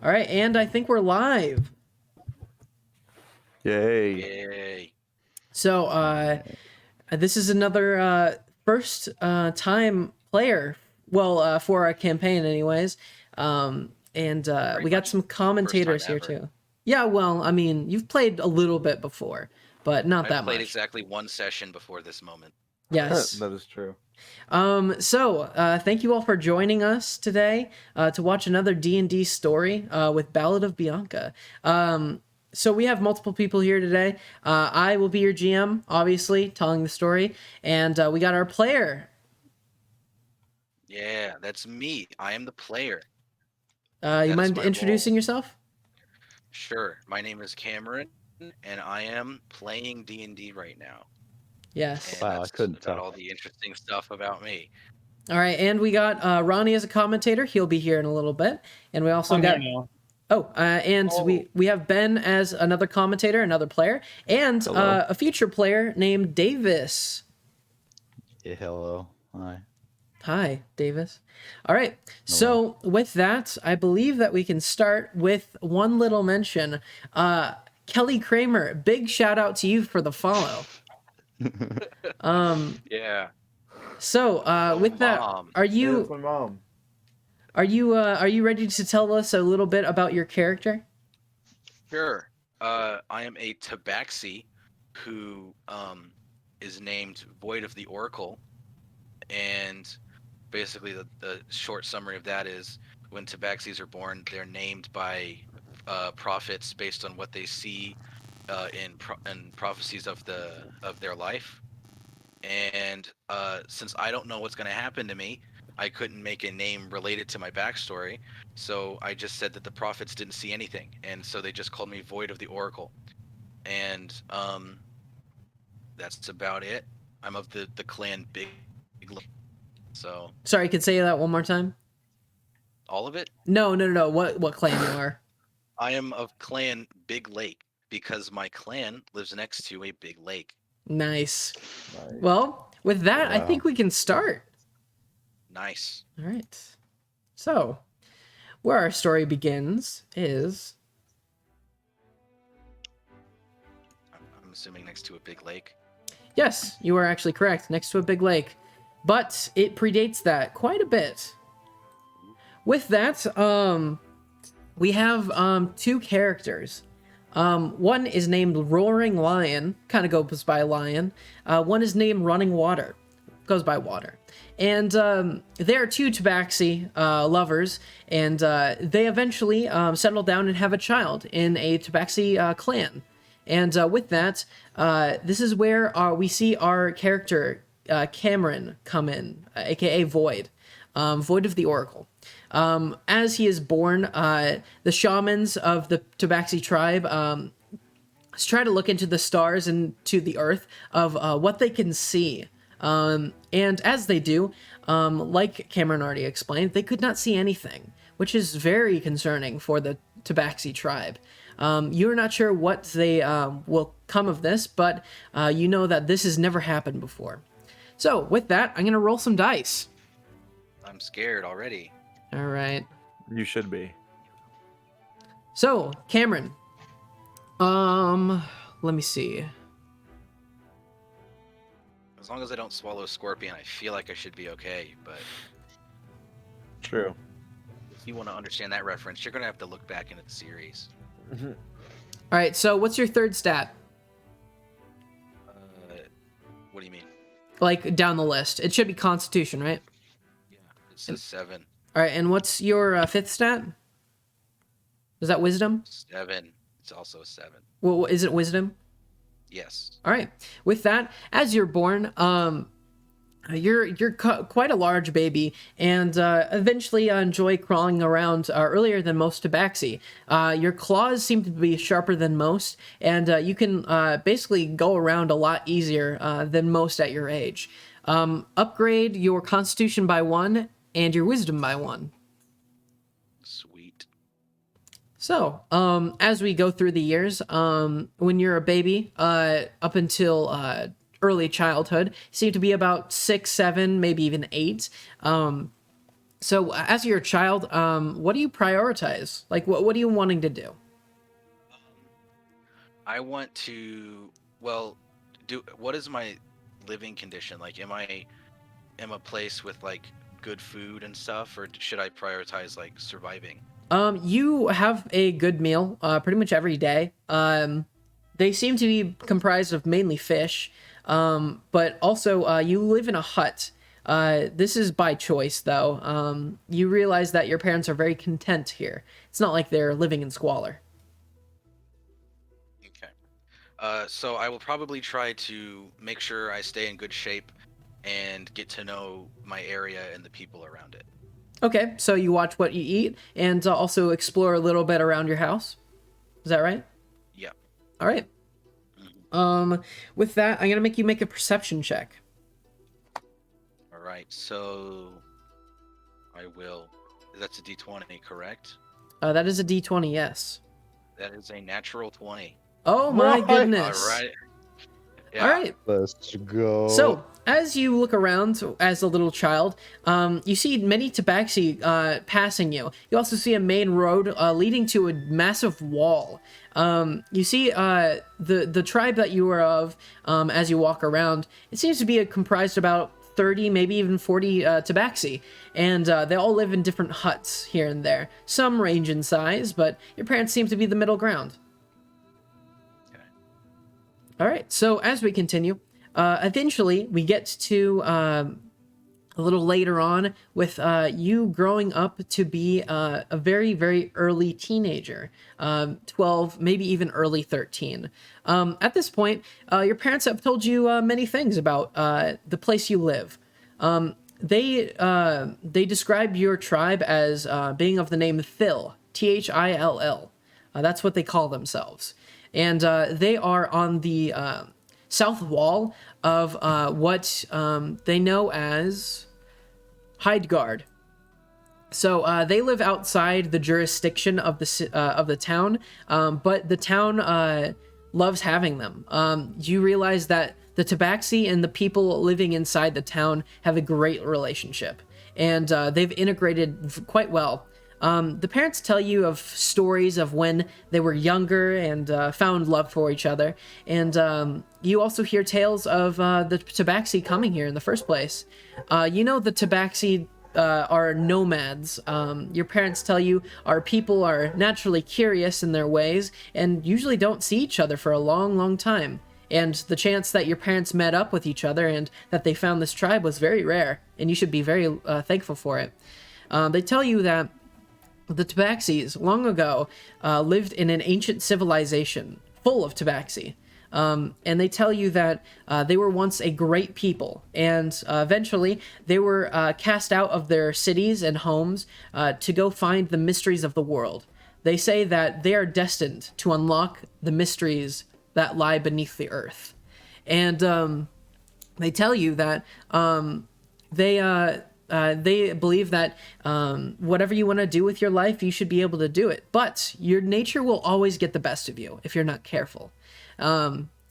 All right, and I think we're live. Yay. Yay. So, this is another first time player, well, for our campaign anyways. And we got some commentators here too. Yeah, well, I mean, you've played a little bit before, but not that much. I played exactly one session before this moment. Yes. That is true. Thank you all for joining us today to watch another D&D story with Ballad of Bianca. So we have multiple people here today. I will be your GM, obviously, telling the story, and we got our player. Yeah, that's me. I am the player. You mind introducing yourself? Sure. My name is Cameron, and I am playing D&D right now. Yes. And wow, I couldn't tell all the interesting stuff about me. All right, and we got Ronnie as a commentator. He'll be here in a little bit, and we also got. We have Ben as another commentator, another player, and a future player named Davis. Yeah, hello. Hi. Hi, Davis. All right. So with that, I believe that we can start with one little mention. Kelly Kramer, big shout out to you for the follow. Yeah. So with that, are you? My mom. Are you ready to tell us a little bit about your character? Sure. I am a tabaxi who is named Void of the Oracle, and basically the short summary of that is when tabaxis are born, they're named by prophets based on what they see in prophecies of their life. And since I don't know what's going to happen to me, I couldn't make a name related to my backstory, so I just said that the prophets didn't see anything, and so they just called me Void of the Oracle. And that's about it. I'm of the clan Big Lake. So sorry, could say that one more time? All of it? No. What clan you are? I am of clan Big Lake because my clan lives next to a big lake. Nice. Well, with that, I think we can start. Nice. All right. So, where our story begins is... I'm assuming next to a big lake. Yes, you are actually correct. Next to a big lake. But it predates that quite a bit. With that, we have two characters. One is named Roaring Lion, kind of goes by Lion. One is named Running Water, goes by Water. And they are two tabaxi lovers, and they eventually settle down and have a child in a tabaxi clan. And with that, this is where we see our character, Cameron, come in, aka Void, Void of the Oracle. As he is born, the shamans of the tabaxi tribe try to look into the stars and to the earth of what they can see. And as they do, like Cameron already explained, they could not see anything, which is very concerning for the tabaxi tribe. You're not sure what they will come of this, but you know that this has never happened before. So with that, I'm going to roll some dice. I'm scared already. All right. You should be. So, Cameron. Let me see. As long as I don't swallow a scorpion, I feel like I should be okay, but... True. If you want to understand that reference, you're going to have to look back into the series. Mm-hmm. All right, so what's your third stat? What do you mean? Like, down the list. It should be Constitution, right? Yeah, it says 7. All right, and what's your fifth stat? Is that Wisdom? 7. It's also a 7. Well, is it Wisdom? Yes. All right. With that, as you're born, you're quite a large baby, and eventually enjoy crawling around earlier than most tabaxi. Your claws seem to be sharper than most, and you can basically go around a lot easier than most at your age. Upgrade your Constitution by 1 and your Wisdom by 1. Sweet. So, as we go through the years, when you're a baby, up until early childhood, you seem to be about 6, 7, maybe even 8. So, as you're a child, what do you prioritize? Like, what are you wanting to do? I want to, well, do what is my living condition? Like, am I in a place with like good food and stuff, or should I prioritize like surviving? You have a good meal, pretty much every day. They seem to be comprised of mainly fish, but also you live in a hut. This is by choice, though. You realize that your parents are very content here. It's not like they're living in squalor. Okay. So I will probably try to make sure I stay in good shape and get to know my area and the people around it. Okay, so you watch what you eat and also explore a little bit around your house. Is that right? Yeah. All right. With that, I'm gonna make you make a perception check. All right. So I will. That's a D20, correct? That is a D20, yes. That is a natural 20. Oh my What? goodness. All right. Yeah. All right. Let's go. So, as you look around as a little child, you see many tabaxi passing you. You also see a main road leading to a massive wall. You see the tribe that you are of as you walk around. It seems to be comprised about 30, maybe even 40 tabaxi, and they all live in different huts here and there. Some range in size, but your parents seem to be the middle ground. Okay. All right, so as we continue, eventually we get to a little later on with you growing up to be a very, very early teenager, 12, maybe even early 13. At this point, your parents have told you many things about the place you live. They describe your tribe as being of the name Thill, Thill. That's what they call themselves. And they are on the south wall of what they know as Hyde Guard. So they live outside the jurisdiction of the town, but the town loves having them. You realize that the tabaxi and the people living inside the town have a great relationship, and they've integrated quite well. The parents tell you of stories of when they were younger and found love for each other, and you also hear tales of the tabaxi coming here in the first place. You know the tabaxi are nomads. Your parents tell you our people are naturally curious in their ways and usually don't see each other for a long, long time. And the chance that your parents met up with each other and that they found this tribe was very rare, and you should be very thankful for it. They tell you that the tabaxis, long ago, lived in an ancient civilization full of tabaxi. And they tell you that they were once a great people, and eventually they were cast out of their cities and homes to go find the mysteries of the world. They say that they are destined to unlock the mysteries that lie beneath the earth. And they tell you that they believe that whatever you want to do with your life, you should be able to do it. But your nature will always get the best of you if you're not careful.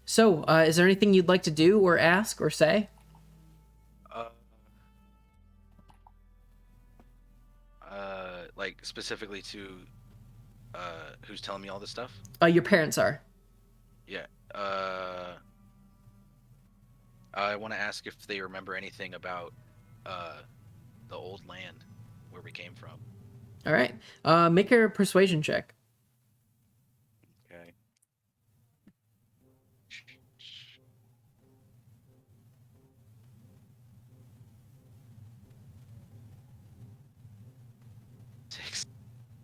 So, is there anything you'd like to do or ask or say? Like specifically to who's telling me all this stuff? Your parents are. Yeah. I want to ask if they remember anything about the old land where we came from. All right. Make a persuasion check. Okay.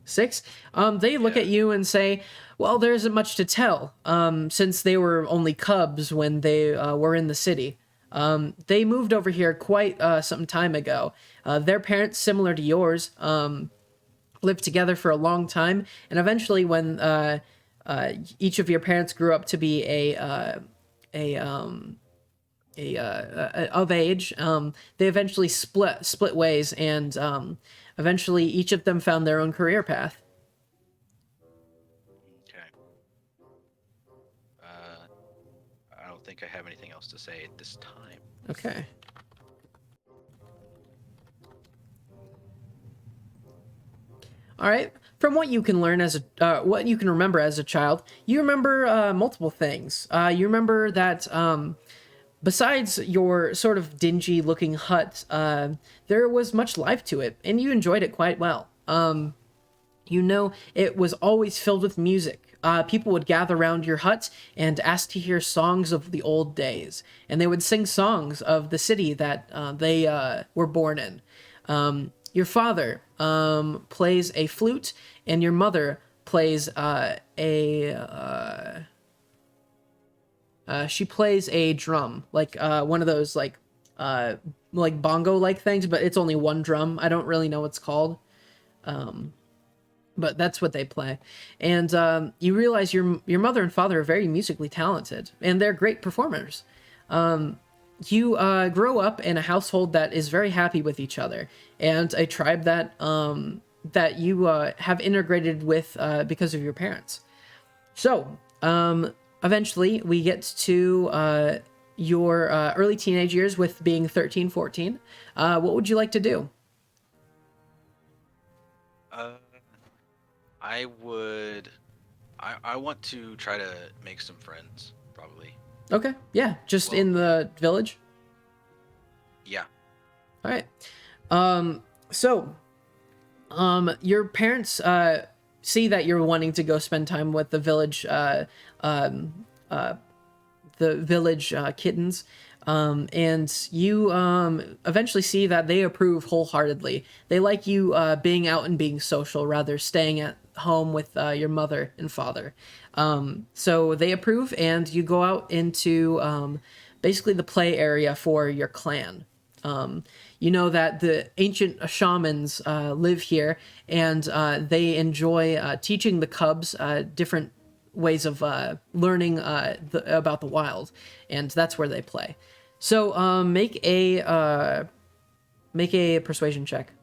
Six. They look at you and say, well, there isn't much to tell, since they were only cubs when they were in the city. They moved over here quite some time ago. Their parents, similar to yours, lived together for a long time, and eventually when each of your parents grew up to be of age, they eventually split ways, and eventually each of them found their own career path. Okay. I don't think I have anything else to say at this time. Okay. All right. From what you can learn as what you can remember as a child, you remember multiple things. You remember that besides your sort of dingy-looking hut, there was much life to it, and you enjoyed it quite well. You know, it was always filled with music. People would gather around your hut and ask to hear songs of the old days, and they would sing songs of the city that they were born in. Your father plays a flute, and your mother plays she plays a drum, like one of those like bongo like things, but it's only one drum. I don't really know what it's called. But that's what they play. And you realize your mother and father are very musically talented, and they're great performers. You grow up in a household that is very happy with each other, and a tribe that that you have integrated with because of your parents. So, eventually, we get to your early teenage years with being 13, 14. What would you like to do? I would. I want to try to make some friends, probably. Okay, yeah, just in the village? Yeah. All right. So, your parents see that you're wanting to go spend time with the village, kittens, and you eventually see that they approve wholeheartedly. They like you being out and being social, rather staying at home with your mother and father. So they approve, and you go out into basically the play area for your clan. You know that the ancient shamans live here, and they enjoy teaching the cubs different ways of learning about the wild, and that's where they play. So make a persuasion check.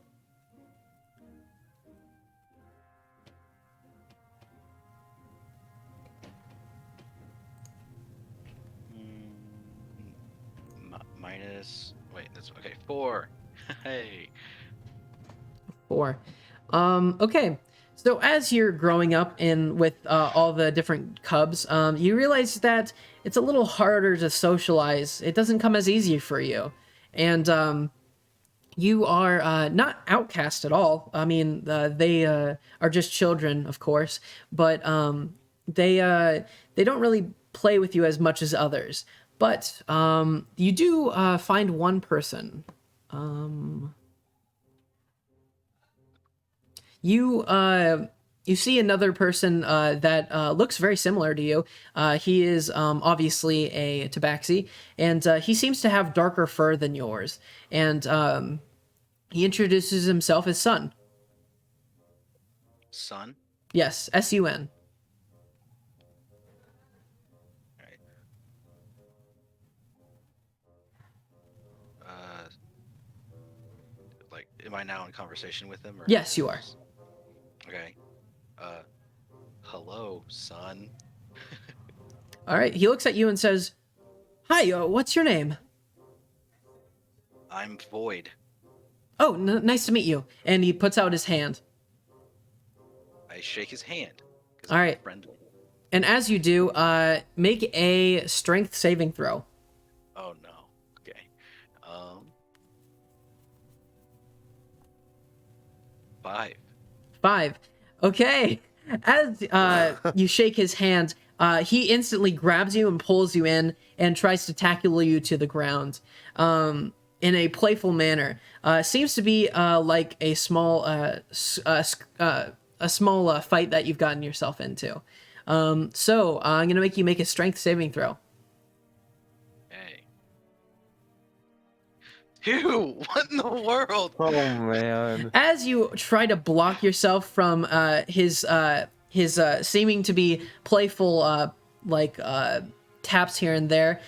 Minus. Wait, that's okay. 4. Hey. 4. Okay. So as you're growing up in with all the different cubs, you realize that it's a little harder to socialize. It doesn't come as easy for you, and you are not outcast at all. I mean, they are just children, of course, but they don't really play with you as much as others. But you do find one person. You see another person that looks very similar to you. He is obviously a tabaxi, and he seems to have darker fur than yours. And he introduces himself as Sun. Sun? Yes, S-U-N. Alright. Like, am I now in conversation with him? Or Yes, you are. Okay. Hello, son. All right. He looks at you and says, "Hi, what's your name?" I'm Void. "Oh, nice to meet you." And he puts out his hand. I shake his hand. 'Cause All I'm right. friendly. And as you do, make a strength saving throw. Oh no. Okay. 5. 5. Okay. As you shake his hand, he instantly grabs you and pulls you in and tries to tackle you to the ground in a playful manner. Seems to be like a small fight that you've gotten yourself into. So I'm gonna make you make a strength saving throw. Hey. Ew, what in the world? Oh man. As you try to block yourself from his seeming to be playful taps here and there,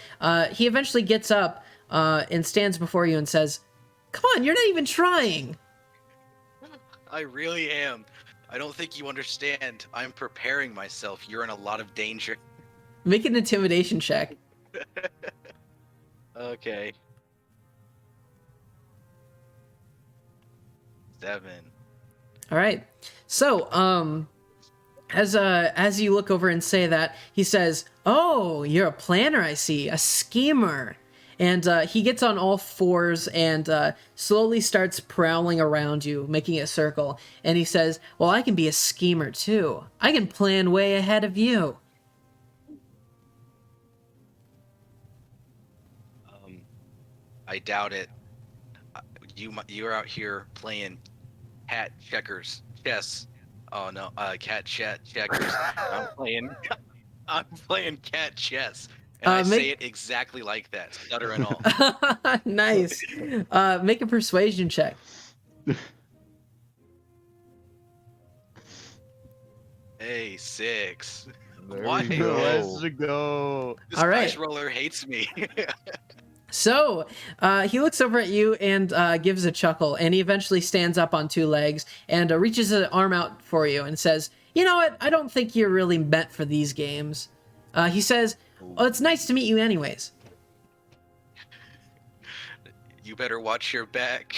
he eventually gets up and stands before you and says, "Come on, you're not even trying." I really am. I don't think you understand. I'm preparing myself. You're in a lot of danger. Make an intimidation check. Okay. 7. All right. So, as you look over and say that, he says, "Oh, you're a planner, I see, a schemer." And he gets on all fours and slowly starts prowling around you, making a circle. And he says, "Well, I can be a schemer too. I can plan way ahead of you." I doubt it. You're out here playing cat checkers, chess. Oh no, cat checkers. I'm playing cat chess, and I say it exactly like that, stutter and all. Nice. Make a persuasion check. Hey, 6. There Why? we go. Let's go. This All right. dice roller hates me. So he looks over at you and gives a chuckle, and he eventually stands up on 2 legs and reaches an arm out for you and says, "You know what? I don't think you're really meant for these games." He says, "Well, it's nice to meet you anyways." You better watch your back.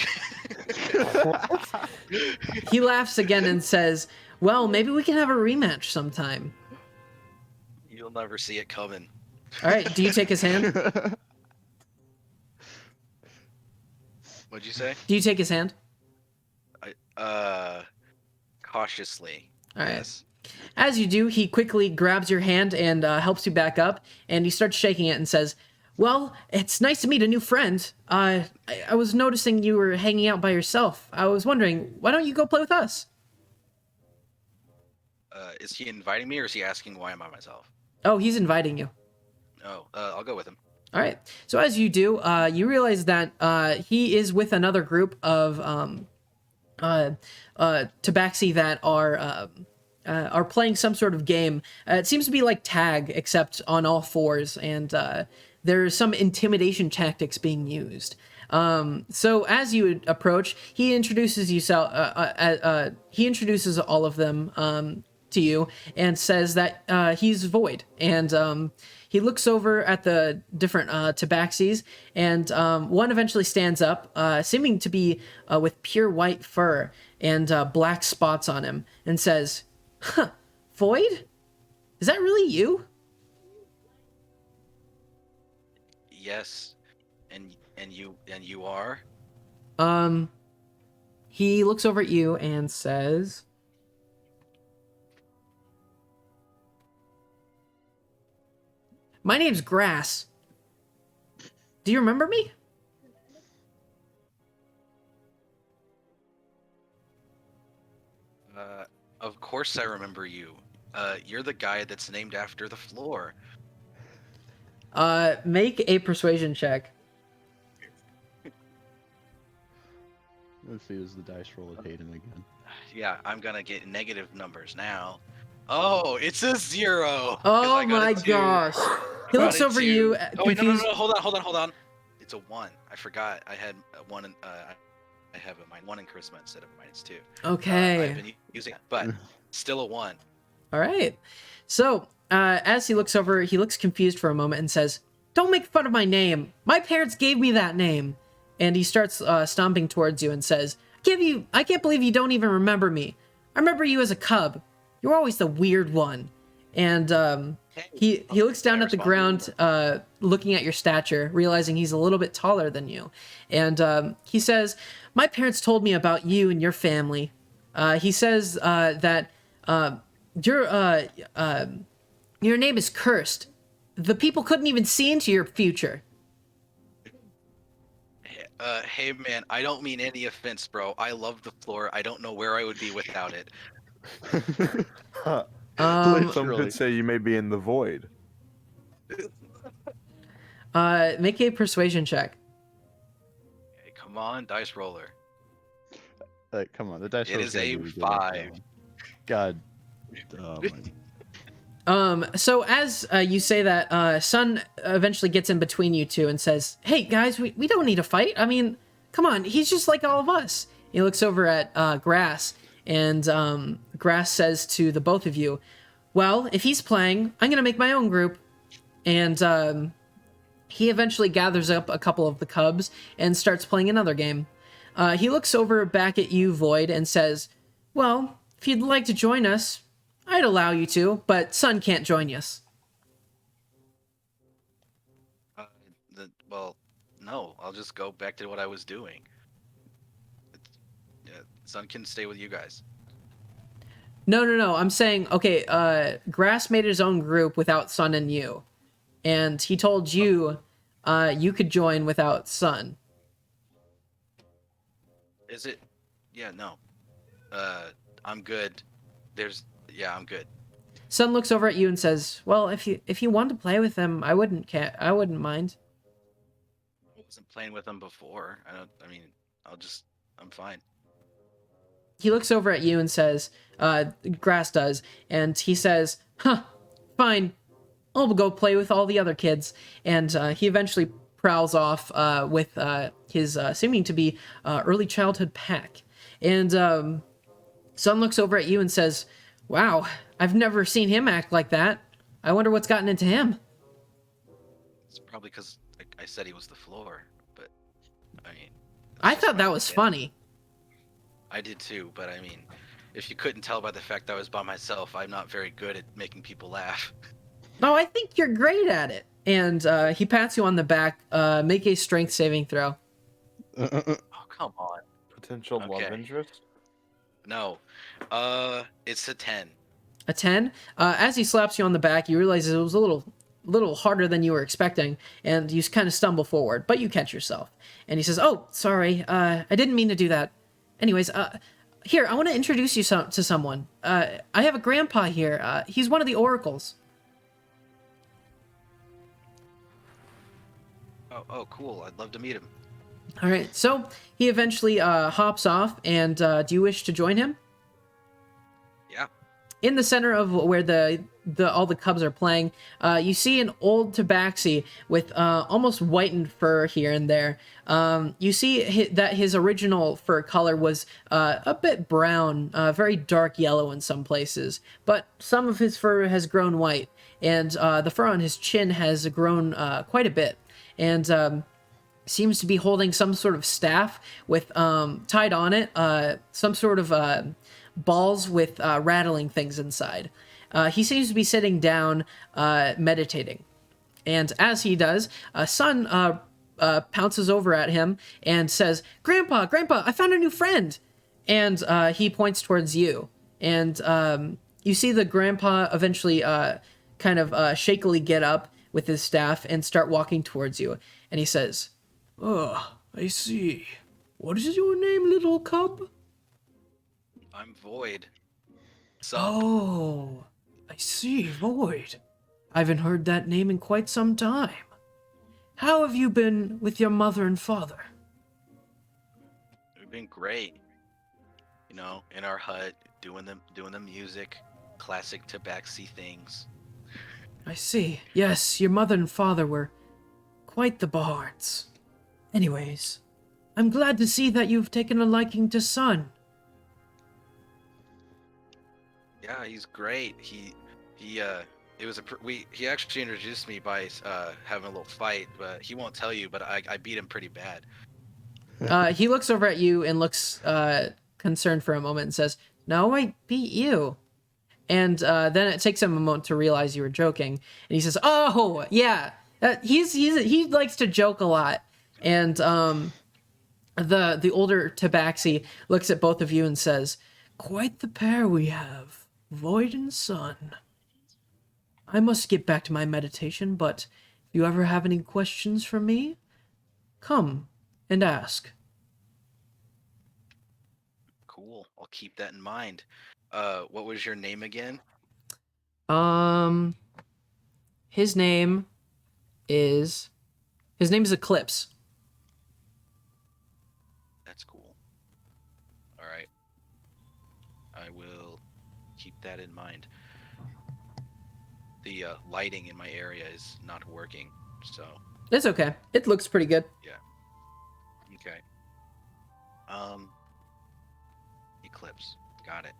He laughs again and says, "Well, maybe we can have a rematch sometime." You'll never see it coming. All right, do you take his hand? What'd you say? Do you take his hand? Cautiously. All right. Yes. As you do, he quickly grabs your hand and helps you back up, and he starts shaking it and says, "Well, it's nice to meet a new friend. I was noticing you were hanging out by yourself. I was wondering, why don't you go play with us?" Is he inviting me, or is he asking why I'm by myself? Oh, he's inviting you. Oh, I'll go with him. All right. So as you do, you realize that he is with another group of tabaxi that are playing some sort of game. It seems to be like tag, except on all fours, and there's some intimidation tactics being used. So as you approach, he introduces he introduces all of them to you and says that he's Void, and he looks over at the different tabaxis, and one eventually stands up, seeming to be with pure white fur and black spots on him, and says, "Huh, Void? Is that really you?" Yes, and you are. He looks over at you and says, "My name's Grass. Do you remember me?" Of course I remember you. You're the guy that's named after the floor. Make a persuasion check. Let's see, is the dice roll at Hayden again? Yeah, I'm gonna get negative numbers now. Oh, it's a 0. 'cause Oh I got my a 2. gosh. He I looks got a over 2. you, Oh wait, no, confused. hold on. It's a 1. I forgot. I had a 1. I have a -1 in charisma instead of -2. Okay. I've been using it, but still a 1. All right. So, as he looks over, he looks confused for a moment and says, "Don't make fun of my name. My parents gave me that name." And he starts stomping towards you and says, I can't believe you don't even remember me. I remember you as a cub. You're always the weird one." And he looks down at the ground, looking at your stature, realizing he's a little bit taller than you. And he says, "My parents told me about you and your family." He says that your name is cursed. The people couldn't even see into your future. Hey man, I don't mean any offense, bro. I love the floor. I don't know where I would be without it. Some could say you may be in the void. Make a persuasion check. Hey, come on, dice roller. Come on, the dice It roll is a 5. God. Oh, my. So as you say that, Sun eventually gets in between you two and says, "Hey guys, we don't need to fight. I mean, come on, he's just like all of us." He looks over at Grass, and Grass says to the both of you, "Well, if he's playing, I'm gonna make my own group." And he eventually gathers up a couple of the cubs and starts playing another game. He looks over back at you, Void, and says, Well, if you'd like to join us, I'd allow you to, but Sun can't join us. Well, no, I'll just go back to what I was doing. Yeah, Sun can stay with you guys. No. I'm saying, okay, Grass made his own group without Sun and you. And he told you, you could join without Sun. Is it? Yeah, no. I'm good. I'm good. Sun looks over at you and says, "Well, if you want to play with them, I wouldn't mind." I wasn't playing with them before. I'm fine. He looks over at you and says, Grass does, and he says, "Huh, fine. I'll go play with all the other kids." And he eventually prowls off with his seeming to be early childhood pack. And Sun looks over at you and says, "Wow, I've never seen him act like that. I wonder what's gotten into him." It's probably because I said he was the floor, but I mean... I thought that was funny. I did too, but I mean, if you couldn't tell by the fact I was by myself, I'm not very good at making people laugh. No, I think you're great at it. And he pats you on the back. Make a strength saving throw. Oh, come on. Potential love interest? No. It's a 10. A 10? As he slaps you on the back, you realize it was a little harder than you were expecting, and you kind of stumble forward, but you catch yourself. And he says, "Oh, sorry, I didn't mean to do that. Anyways, here, I want to introduce you to someone. I have a grandpa here. He's one of the oracles." Oh, cool. I'd love to meet him. All right, so he eventually hops off, and do you wish to join him? Yeah. In the center of where all the cubs are playing, you see an old tabaxi with almost whitened fur here and there. You see that his original fur color was a bit brown, very dark yellow in some places, but some of his fur has grown white, and the fur on his chin has grown quite a bit, and seems to be holding some sort of staff with tied on it some sort of balls with rattling things inside. He seems to be sitting down meditating, and as he does, Sun pounces over at him and says, Grandpa, I found a new friend." And he points towards you, and you see the grandpa eventually kind of shakily get up with his staff and start walking towards you, and he says, "Oh, I see. What is your name, little cub?" I'm Void. "Oh, I see, Void. I haven't heard that name in quite some time. How have you been with your mother and father?" We've been great. You know, in our hut, doing the music, classic tabaxi things. "I see. Yes, your mother and father were quite the bards. Anyways, I'm glad to see that you've taken a liking to Sun." Yeah, he's great. He actually introduced me by having a little fight, but he won't tell you, but I beat him pretty bad. He looks over at you and looks concerned for a moment and says, "No, I beat you." And then it takes him a moment to realize you were joking. And he says, "Oh, yeah, he likes to joke a lot." And the older tabaxi looks at both of you and says, "Quite the pair we have, Void and Sun. I must get back to my meditation, but if you ever have any questions for me, come and ask." Cool. I'll keep that in mind. What was your name again? His name is Eclipse. That's cool. All right. I will keep that in mind. The lighting in my area is not working, so... It's okay. It looks pretty good. Yeah. Okay. Eclipse. Got it.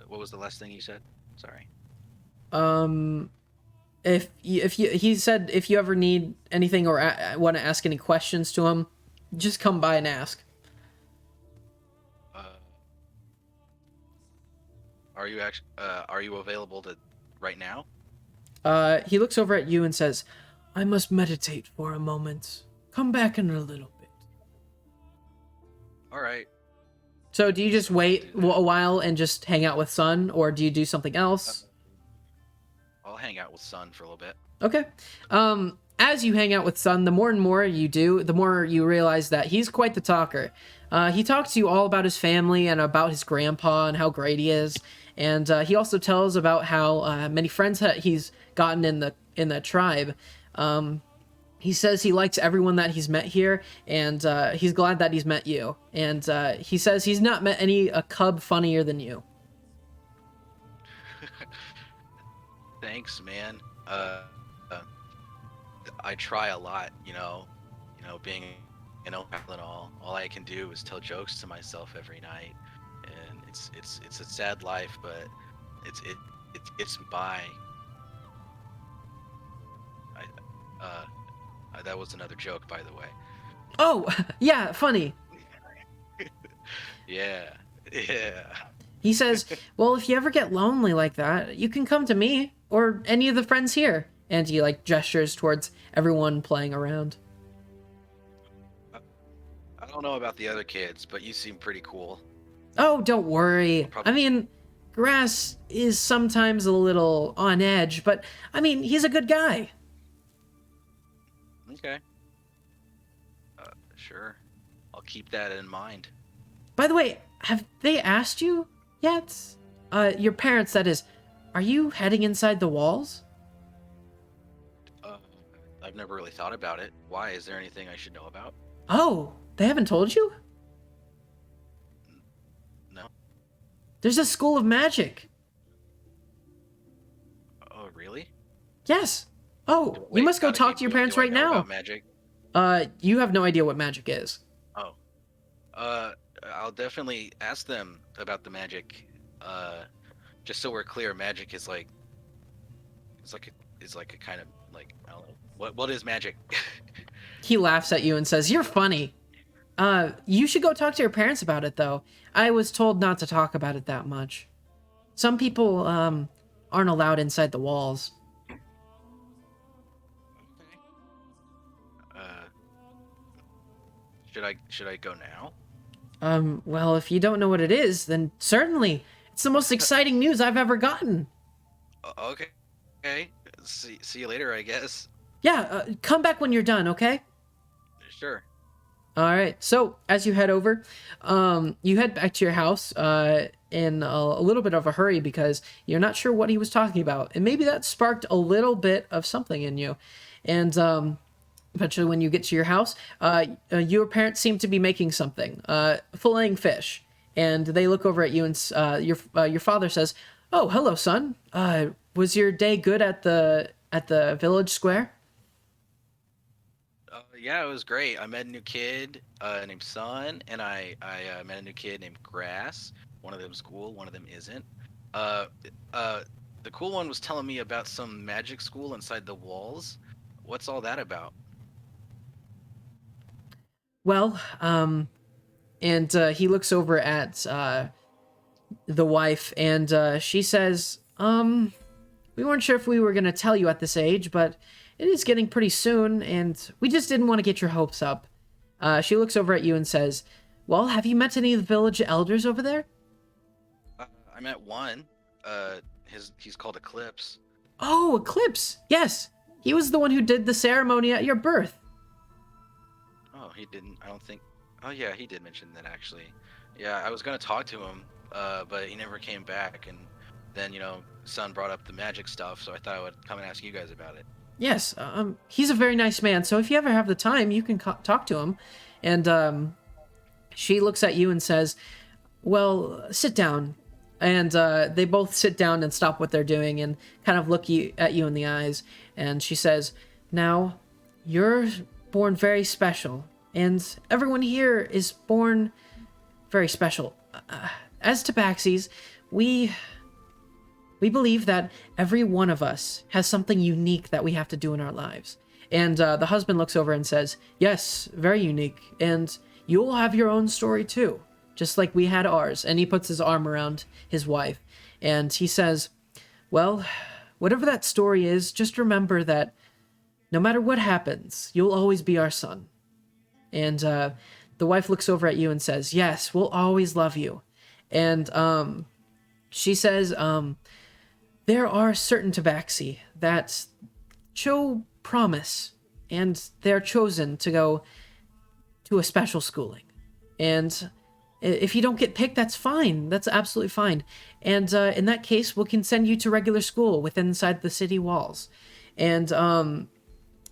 What was the last thing you said? Sorry. He said if you ever need anything or want to ask any questions to him, just come by and ask. are you available to right now? He looks over at you and says, I must meditate for a moment. Come back in a little bit. All right. So do you just wait a while and just hang out with Sun, or do you do something else? I'll hang out with Sun for a little bit. Okay. As you hang out with Sun, the more and more you do, the more you realize that he's quite the talker. He talks to you all about his family and about his grandpa and how great he is. And he also tells about how many friends he's gotten in the tribe. He says he likes everyone that he's met here, and he's glad that he's met you. And he says he's not met a cub funnier than you. Thanks, man. I try a lot, being and all I can do is tell jokes to myself every night, and it's a sad life, but it gets me by. That was another joke, by the way. Oh, yeah, funny. Yeah. He says, well, if you ever get lonely like that, you can come to me or any of the friends here. And he gestures towards everyone playing around. I don't know about the other kids, but you seem pretty cool. Oh, don't worry. I mean, Grass is sometimes a little on edge, but I mean, he's a good guy. Okay. Sure. I'll keep that in mind. By the way, have they asked you yet? Your parents, that is. Are you heading inside the walls? I've never really thought about it. Why? Is there anything I should know about? Oh, they haven't told you? No. There's a school of magic. Oh, really? Yes. Oh, Wait, you must go how talk to your do parents I right know now. about magic? You have no idea what magic is. Oh. I'll definitely ask them about the magic. Just so we're clear, magic is like a kind of I don't know. What is magic? He laughs at you and says, "You're funny." You should go talk to your parents about it, though. I was told not to talk about it that much. Some people, aren't allowed inside the walls. Should I go now? Well, if you don't know what it is, then certainly. It's the most exciting news I've ever gotten. Okay. Okay. See you later, I guess. Yeah, come back when you're done, okay? Sure. All right. So as you head over, you head back to your house in a little bit of a hurry because you're not sure what he was talking about, and maybe that sparked a little bit of something in you. And eventually, when you get to your house, your parents seem to be making something, filleting fish, and they look over at you, and your father says, "Oh, hello, son. Was your day good at the village square?" Yeah, it was great. I met a new kid named Sun, and I met a new kid named Grass. One of them's cool, one of them isn't. The cool one was telling me about some magic school inside the walls. What's all that about? Well, and he looks over at the wife, and she says, we weren't sure if we were going to tell you at this age, but it is getting pretty soon, and we just didn't want to get your hopes up. She looks over at you and says, well, have you met any of the village elders over there? I met one. He's called Eclipse. Oh, Eclipse. Yes. He was the one who did the ceremony at your birth. Oh, he didn't. I don't think. Oh, yeah, he did mention that, actually. Yeah, I was going to talk to him, but he never came back, and then, Son brought up the magic stuff, so I thought I would come and ask you guys about it. Yes, he's a very nice man, so if you ever have the time, you can talk to him. And she looks at you and says, well, sit down. And they both sit down and stop what they're doing and kind of look at you in the eyes. And she says, now, you're born very special, and everyone here is born very special. As Tabaxis, we believe that every one of us has something unique that we have to do in our lives. And the husband looks over and says, yes, very unique. And you'll have your own story too, just like we had ours. And he puts his arm around his wife. And he says, well, whatever that story is, just remember that no matter what happens, you'll always be our son. And the wife looks over at you and says, yes, we'll always love you. And she says, there are certain tabaxi that show promise, and they're chosen to go to a special schooling. And if you don't get picked, that's fine. That's absolutely fine. And in that case, we can send you to regular school within inside the city walls. And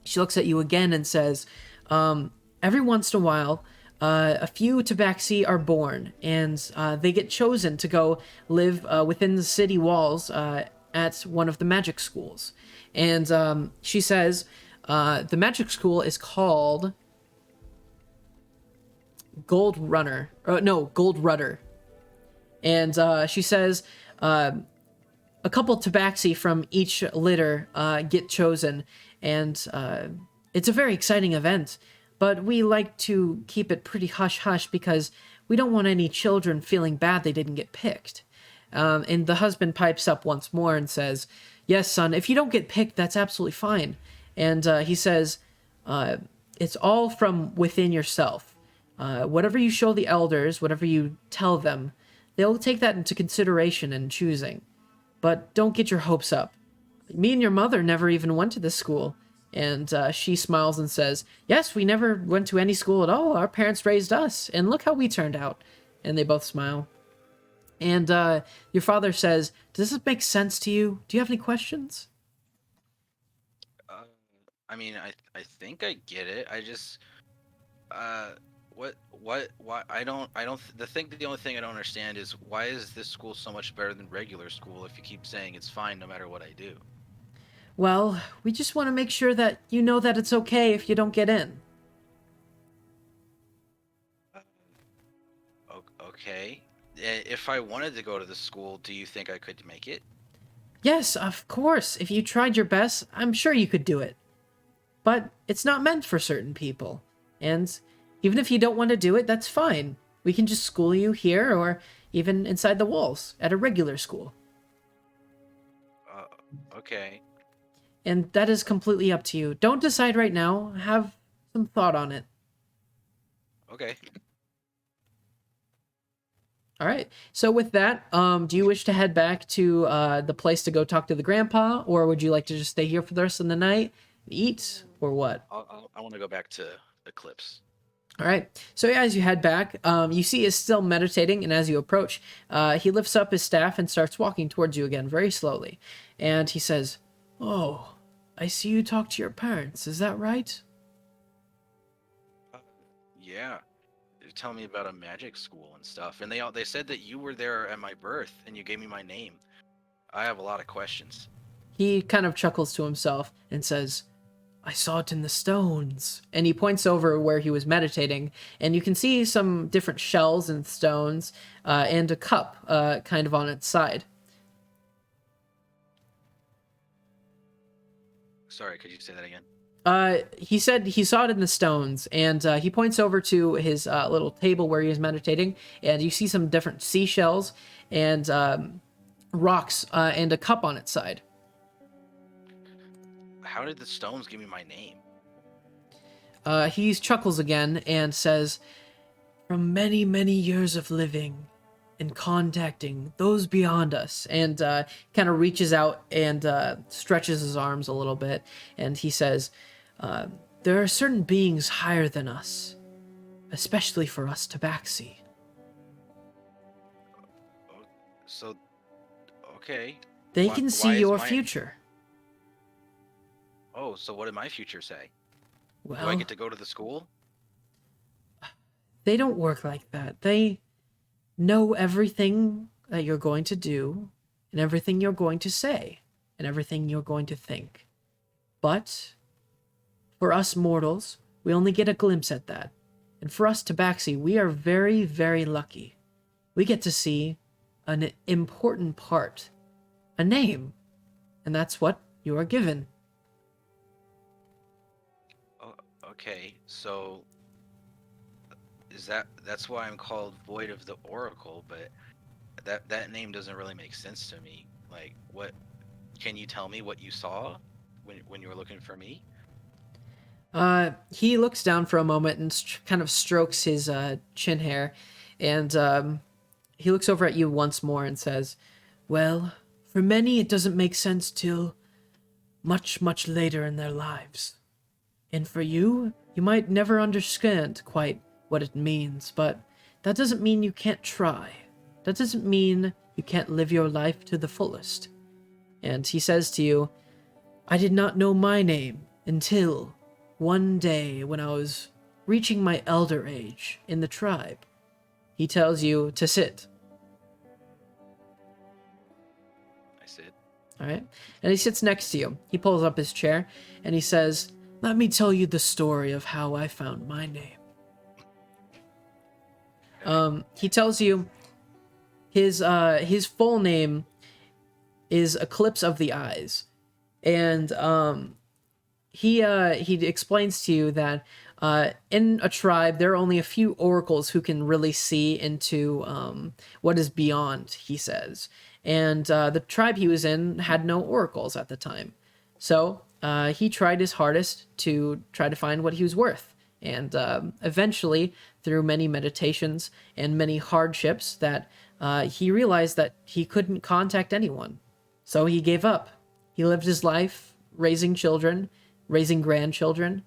she looks at you again and says, every once in a while, a few tabaxi are born, and they get chosen to go live within the city walls at one of the magic schools. And she says the magic school is called Gold Rudder. And she says a couple tabaxi from each litter get chosen, and it's a very exciting event, but we like to keep it pretty hush-hush because we don't want any children feeling bad they didn't get picked. And the husband pipes up once more and says, yes, son, if you don't get picked, that's absolutely fine. And he says, it's all from within yourself. Whatever you show the elders, whatever you tell them, they'll take that into consideration in choosing. But don't get your hopes up. Me and your mother never even went to this school. And she smiles and says, yes, we never went to any school at all. Our parents raised us, and look how we turned out. And they both smile. And your father says, does this make sense to you? Do you have any questions? I mean, I think I get it. I just, why, the only thing I don't understand is why is this school so much better than regular school if you keep saying it's fine no matter what I do? Well, we just want to make sure that you know that it's okay if you don't get in. Okay. If I wanted to go to the school, do you think I could make it? Yes, of course. If you tried your best, I'm sure you could do it. But it's not meant for certain people. And even if you don't want to do it, that's fine. We can just school you here or even inside the walls at a regular school. Okay. And that is completely up to you. Don't decide right now. Have some thought on it. Okay. All right. So with that, do you wish to head back to the place to go talk to the grandpa, or would you like to just stay here for the rest of the night, eat, or what? I want to go back to Eclipse. All right. So as you head back, you see he's still meditating, and as you approach, he lifts up his staff and starts walking towards you again, very slowly. And he says, "Oh, I see you talk to your parents. Is that right?" Yeah. Tell me about a magic school and stuff, and they said that you were there at my birth and you gave me my name. I have a lot of questions. He kind of chuckles to himself and says, I saw it in the stones. And he points over where he was meditating, and you can see some different shells and stones and a cup kind of on its side. Sorry, could you say that again? He said he saw it in the stones, and he points over to his little table where he is meditating, and you see some different seashells and rocks and a cup on its side. How did the stones give me my name? He chuckles again and says, from many, many years of living and contacting those beyond us, and kind of reaches out and stretches his arms a little bit, and he says, there are certain beings higher than us, especially for us tabaxi. So, okay. They can see your future. Oh, so what did my future say? Well, do I get to go to the school? They don't work like that. They know everything that you're going to do, and everything you're going to say, and everything you're going to think. But for us mortals, we only get a glimpse at that. And for us tabaxi, we are very, very lucky. We get to see an important part, a name, and that's what you are given. Okay, so that's why I'm called Void of the Oracle, but that name doesn't really make sense to me. Like, what? Can you tell me what you saw when you were looking for me? He looks down for a moment and kind of strokes his chin hair, and he looks over at you once more and says, "Well, for many it doesn't make sense till much, much later in their lives. And for you, you might never understand quite what it means, but that doesn't mean you can't try. That doesn't mean you can't live your life to the fullest." And he says to you, "I did not know my name until one day when I was reaching my elder age in the tribe." He tells you to sit. I said, All right. And he sits next to you. He pulls up his chair and he says, "Let me tell you the story of how I found my name." He tells you his full name is Eclipse of the Eyes. And he explains to you that in a tribe there are only a few oracles who can really see into what is beyond, he says. And the tribe he was in had no oracles at the time. So he tried his hardest to try to find what he was worth. And eventually, through many meditations and many hardships, that he realized that he couldn't contact anyone. So he gave up. He lived his life raising children, raising grandchildren,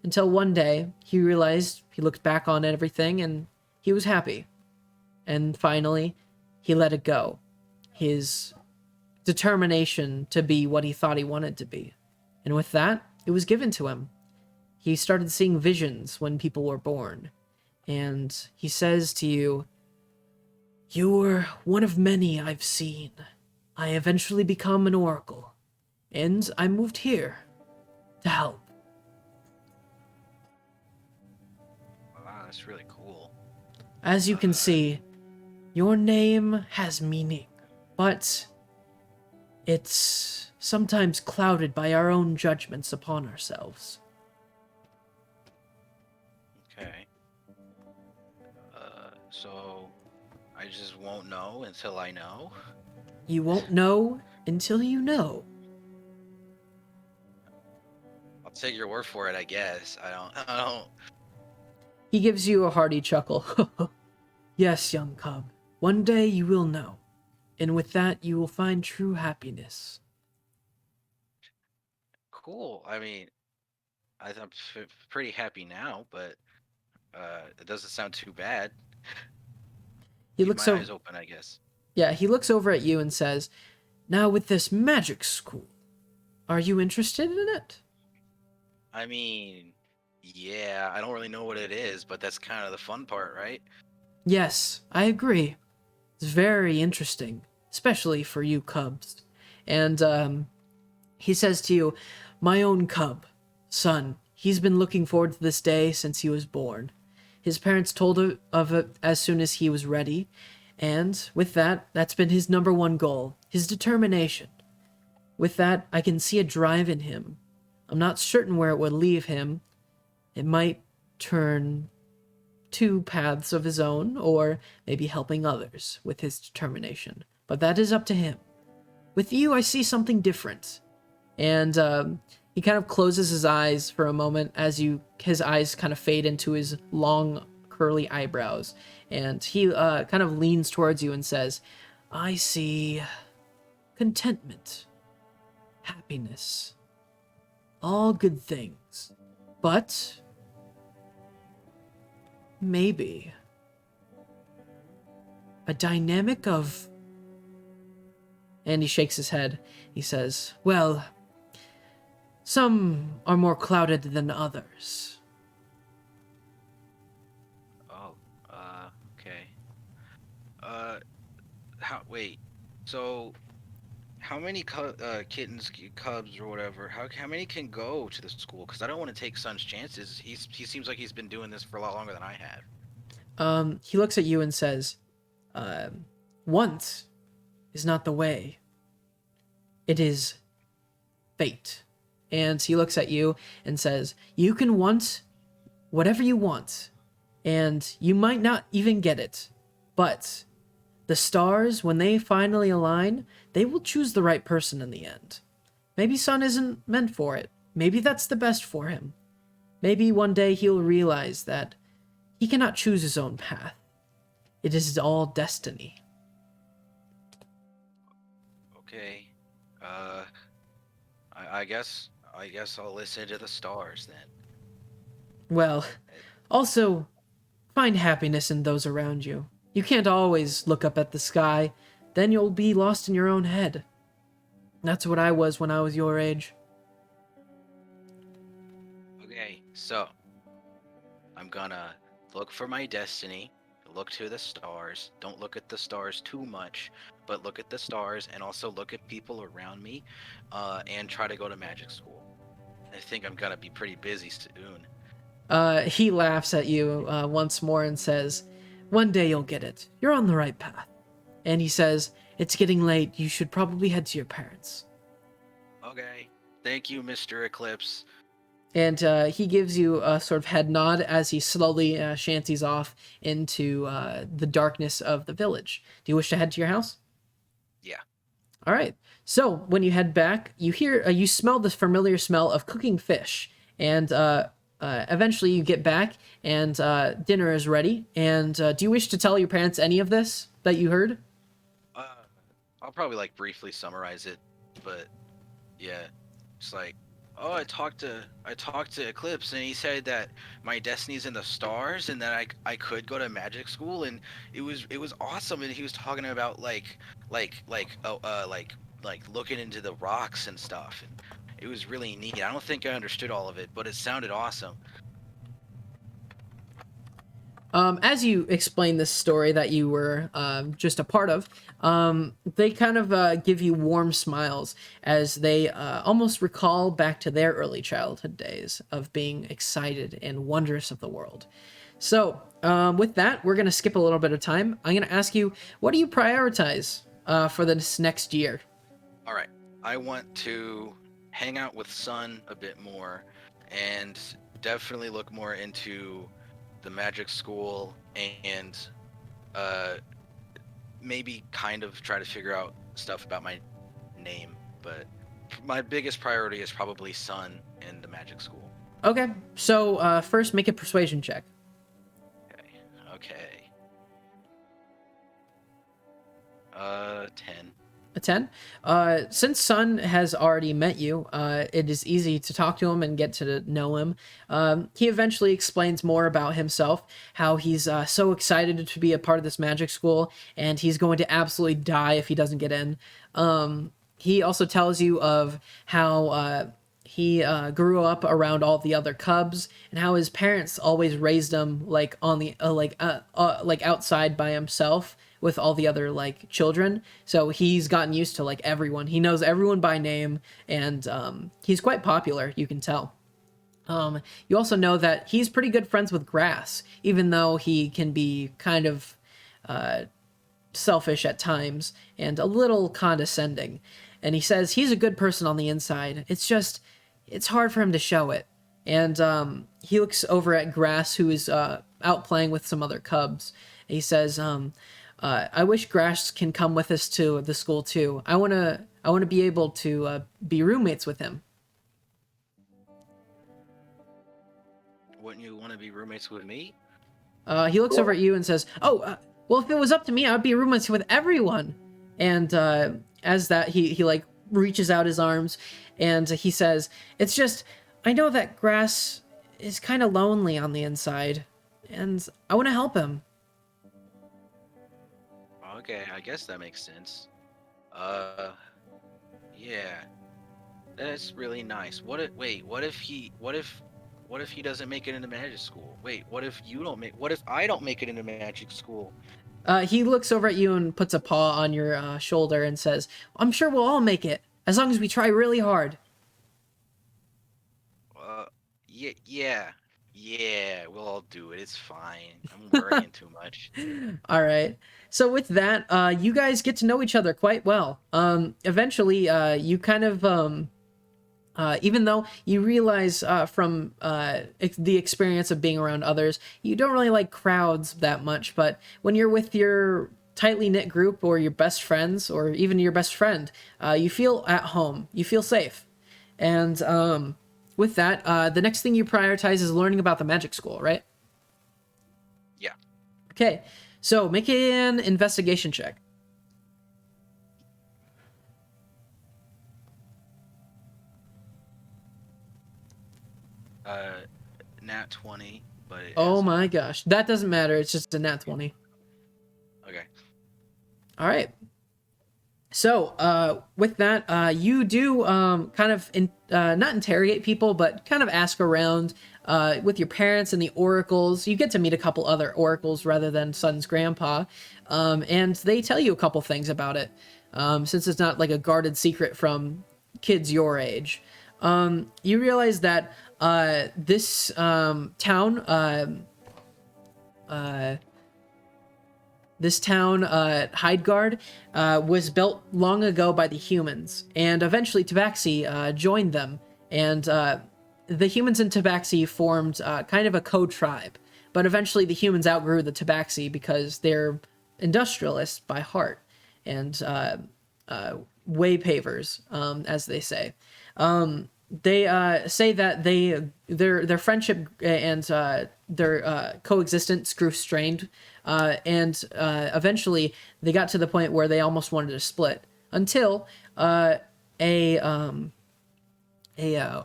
until one day he realized, he looked back on everything and he was happy. And finally, he let it go. His determination to be what he thought he wanted to be. And with that, it was given to him. He started seeing visions when people were born. And he says to you, "You were one of many I've seen. I eventually become an oracle. And I moved here to help." wow, that's really cool. As you can see, your name has meaning, but it's sometimes clouded by our own judgments upon ourselves. Okay. So I just won't know until I know. You won't know until you know. I'll take your word for it, I guess. I don't. He gives you a hearty chuckle. "Yes, young cub, one day you will know, and with that you will find true happiness." Cool. I mean, I'm pretty happy now, but it doesn't sound too bad. He Keep looks my over. eyes open, I guess. Yeah, he looks over at you and says, "Now with this magic school, are you interested in it?" I mean, yeah, I don't really know what it is, but that's kind of the fun part, right? "Yes, I agree. It's very interesting, especially for you cubs." And he says to you, "My own cub, son, he's been looking forward to this day since he was born. His parents told him of it as soon as he was ready, and with that, that's been his number one goal, his determination. With that, I can see a drive in him. I'm not certain where it would leave him. It might turn two paths of his own, or maybe helping others with his determination. But that is up to him. With you, I see something different." And he kind of closes his eyes for a moment as his eyes kind of fade into his long, curly eyebrows. And he kind of leans towards you and says, "I see contentment, happiness, all good things. But maybe a dynamic of..." And he shakes his head. He says, "Well, some are more clouded than others." Oh, okay. Wait. So, how many kittens, cubs, or whatever? How many can go to the school? Because I don't want to take Son's chances. He seems like he's been doing this for a lot longer than I have. He looks at you and says, "Want is not the way. It is fate." And he looks at you and says, "You can want whatever you want, and you might not even get it, but The stars, when they finally align, they will choose the right person in the end. Maybe Sun isn't meant for it. Maybe that's the best for him. Maybe one day he'll realize that he cannot choose his own path. It is all destiny. Okay. I guess I'll listen to the stars then. Well, also, find happiness in those around you. You can't always look up at the sky, then you'll be lost in your own head. That's what I was when I was your age. Okay, so I'm gonna look for my destiny, look to the stars. Don't look at the stars too much, but look at the stars and also look at people around me, and try to go to magic school. I think I'm gonna be pretty busy soon. He laughs at you once more and says, "One day you'll get it. You're on the right path." And he says, "It's getting late. You should probably head to your parents." Okay, thank you, Mr. Eclipse. And he gives you a sort of head nod as he slowly shanties off into the darkness of the village. Do you wish to head to your house? Yeah. All right. So when you head back, you smell this familiar smell of cooking fish, and eventually you get back, and dinner is ready. And do you wish to tell your parents any of this that you heard? I'll probably like briefly summarize it, but yeah, it's like, oh, I talked to Eclipse, and he said that my destiny's in the stars, and that I could go to magic school, and it was awesome, and he was talking about like looking into the rocks and stuff, and it was really neat. I don't think I understood all of it, but it sounded awesome. As you explain this story that you were just a part of, they kind of give you warm smiles as they almost recall back to their early childhood days of being excited and wondrous of the world. So, with that, we're going to skip a little bit of time. I'm going to ask you, what do you prioritize for this next year? All right, I want to hang out with Sun a bit more, and definitely look more into the magic school, and maybe kind of try to figure out stuff about my name, but my biggest priority is probably Sun and the magic school. Okay, so first make a persuasion check. Okay. 10. A 10. Since Sun has already met you, it is easy to talk to him and get to know him. He eventually explains more about himself, how he's so excited to be a part of this magic school, and he's going to absolutely die if he doesn't get in. He also tells you of how he grew up around all the other cubs, and how his parents always raised him like on the like outside by himself with all the other like children. So he's gotten used to like everyone. He knows everyone by name, and he's quite popular, you can tell. You also know that he's pretty good friends with Grass, even though he can be kind of selfish at times and a little condescending. And he says he's a good person on the inside. It's hard for him to show it. And he looks over at Grass, who is out playing with some other cubs. He says, I wish Grass can come with us to the school too. I wanna be able to be roommates with him. Wouldn't you want to be roommates with me? He looks over at you and says, "Oh, well, if it was up to me, I'd be roommates with everyone." And as that, he like reaches out his arms, and he says, "It's just, I know that Grass is kind of lonely on the inside, and I want to help him." Okay, I guess that makes sense. Yeah, that's really nice. What if he doesn't make it into magic school? Wait, what if I don't make it into magic school? He looks over at you and puts a paw on your shoulder and says, "I'm sure we'll all make it, as long as we try really hard." Yeah, we'll all do it. It's fine. I'm worrying too much. All right. So with that, you guys get to know each other quite well. Eventually, you kind of, even though you realize from the experience of being around others, you don't really like crowds that much. But when you're with your tightly knit group or your best friends or even your best friend, you feel at home. You feel safe. And with that, the next thing you prioritize is learning about the magic school, right? Yeah. Okay, so make an investigation check. Nat 20, but it Oh has- my gosh, that doesn't matter. It's just a nat 20. Okay. All right. So with that, you do kind of not interrogate people, but kind of ask around with your parents and the oracles. You get to meet a couple other oracles rather than Sun's grandpa, and they tell you a couple things about it, since it's not like a guarded secret from kids your age. You realize that this town, Hyde Guard, was built long ago by the humans, and eventually Tabaxi joined them, and the humans and Tabaxi formed kind of a co-tribe, but eventually the humans outgrew the Tabaxi because they're industrialists by heart, and way pavers, as they say. They say that their friendship and their coexistence grew strained, and eventually they got to the point where they almost wanted to split until a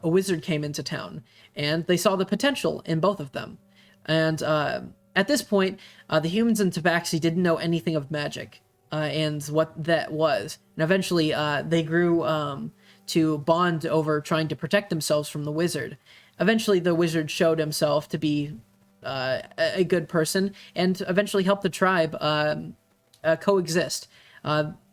wizard came into town, and they saw the potential in both of them. And at this point, the humans in Tabaxi didn't know anything of magic and what that was, and eventually they grew to bond over trying to protect themselves from the wizard. Eventually, the wizard showed himself to be a good person and eventually helped the tribe coexist.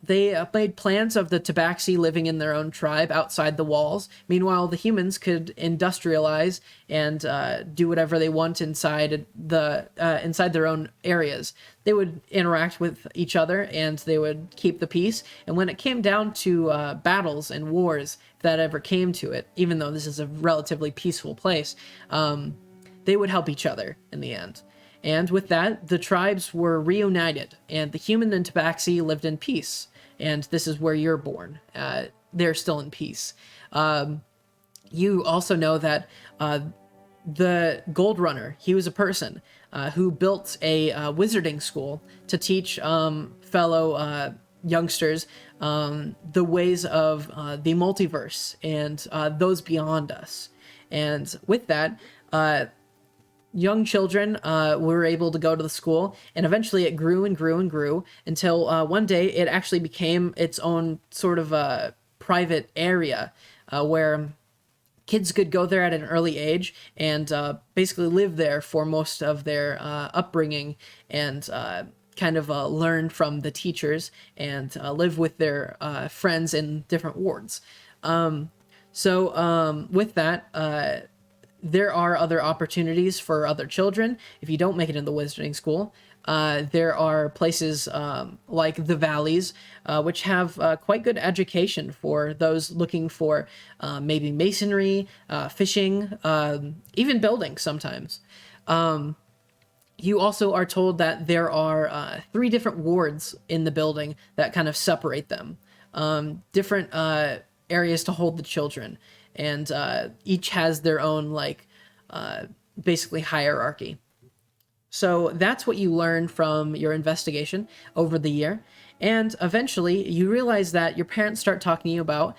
They made plans of the Tabaxi living in their own tribe outside the walls. Meanwhile, the humans could industrialize and do whatever they want inside their own areas. They would interact with each other and they would keep the peace. And when it came down to battles and wars, if that ever came to it, even though this is a relatively peaceful place, they would help each other in the end. And with that, the tribes were reunited, and the human and Tabaxi lived in peace. And this is where you're born. They're still in peace. You also know that the Gold Runner, he was a person who built a wizarding school to teach fellow youngsters the ways of the multiverse and those beyond us. And with that, young children were able to go to the school, and eventually it grew and grew and grew until one day it actually became its own sort of private area where kids could go there at an early age and basically live there for most of their upbringing and kind of learn from the teachers and live with their friends in different wards. So with that, there are other opportunities for other children if you don't make it in the wizarding school. There are places like the valleys, which have quite good education for those looking for maybe masonry, fishing, even building sometimes. You also are told that there are 3 different wards in the building that kind of separate them. Different areas to hold the children. And each has their own, like, basically hierarchy. So that's what you learn from your investigation over the year. And eventually, you realize that your parents start talking to you about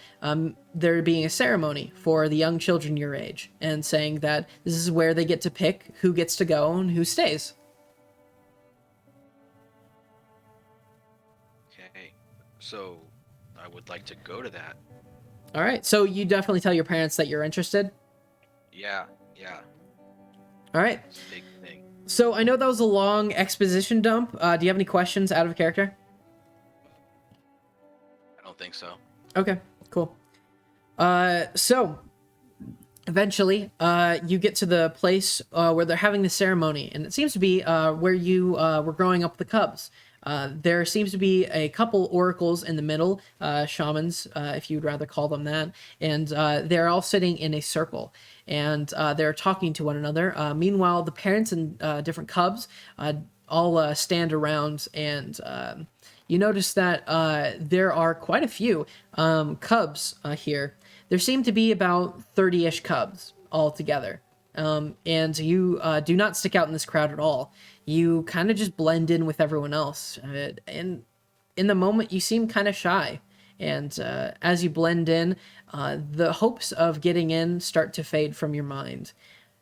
there being a ceremony for the young children your age, and saying that this is where they get to pick who gets to go and who stays. Okay. So I would like to go to that. All right, so you definitely tell your parents that you're interested? Yeah. All right. It's a big thing. So I know that was a long exposition dump. Do you have any questions out of character? I don't think so. Okay, cool. So eventually, you get to the place where they're having the ceremony, and it seems to be where you were growing up with the Cubs. There seems to be a couple oracles in the middle, shamans, if you'd rather call them that, and they're all sitting in a circle, and they're talking to one another. Meanwhile, the parents and different Cubs all stand around, and you notice that there are quite a few cubs here. There seem to be about 30-ish cubs altogether. And you do not stick out in this crowd at all. You kind of just blend in with everyone else. And in the moment, you seem kind of shy. And as you blend in, the hopes of getting in start to fade from your mind.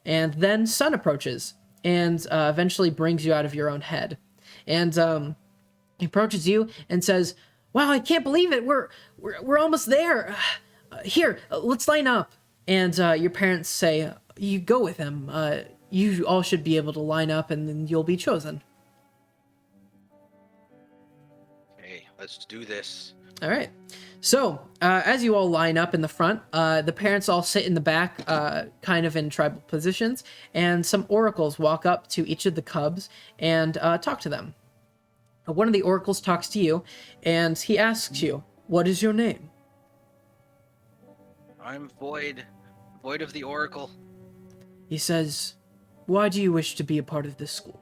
And then Sun approaches and eventually brings you out of your own head. And he approaches you and says, "Wow, I can't believe it. We're almost there. Here, let's line up." And your parents say, "You go with him. You all should be able to line up, and then you'll be chosen." Hey, let's do this. All right. So, as you all line up in the front, the parents all sit in the back, kind of in tribal positions, and some oracles walk up to each of the cubs and talk to them. One of the oracles talks to you, and he asks you, "What is your name?" I'm Void of the Oracle. He says, "Why do you wish to be a part of this school?"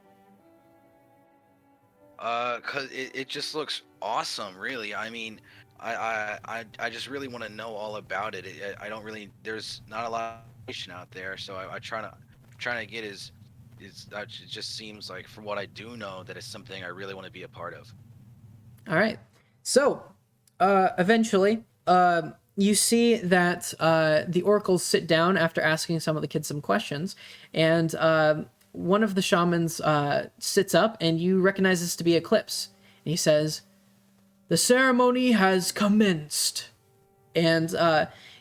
Cause it just looks awesome, really. I mean, I just really want to know all about it. I don't really. There's not a lot of information out there, so I trying to get is it just seems like from what I do know that it's something I really want to be a part of. All right. So, eventually, you see that the oracles sit down after asking some of the kids some questions, and one of the shamans sits up, and you recognize this to be Eclipse. And he says, "The ceremony has commenced." And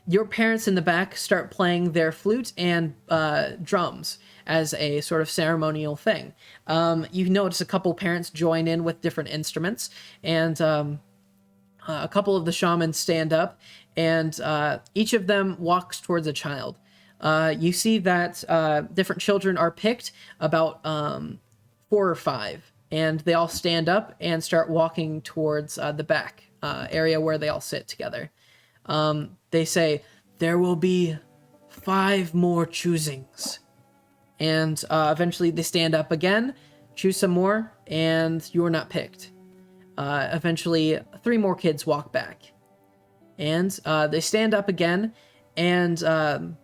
your parents in the back start playing their flute and drums as a sort of ceremonial thing. You notice a couple parents join in with different instruments, and a couple of the shamans stand up, and each of them walks towards a child. You see that different children are picked, about 4 or 5, and they all stand up and start walking towards the back area where they all sit together. They say, "There will be 5 more choosings." And eventually they stand up again, choose some more, and you're not picked. Eventually 3 more kids walk back. And they stand up again and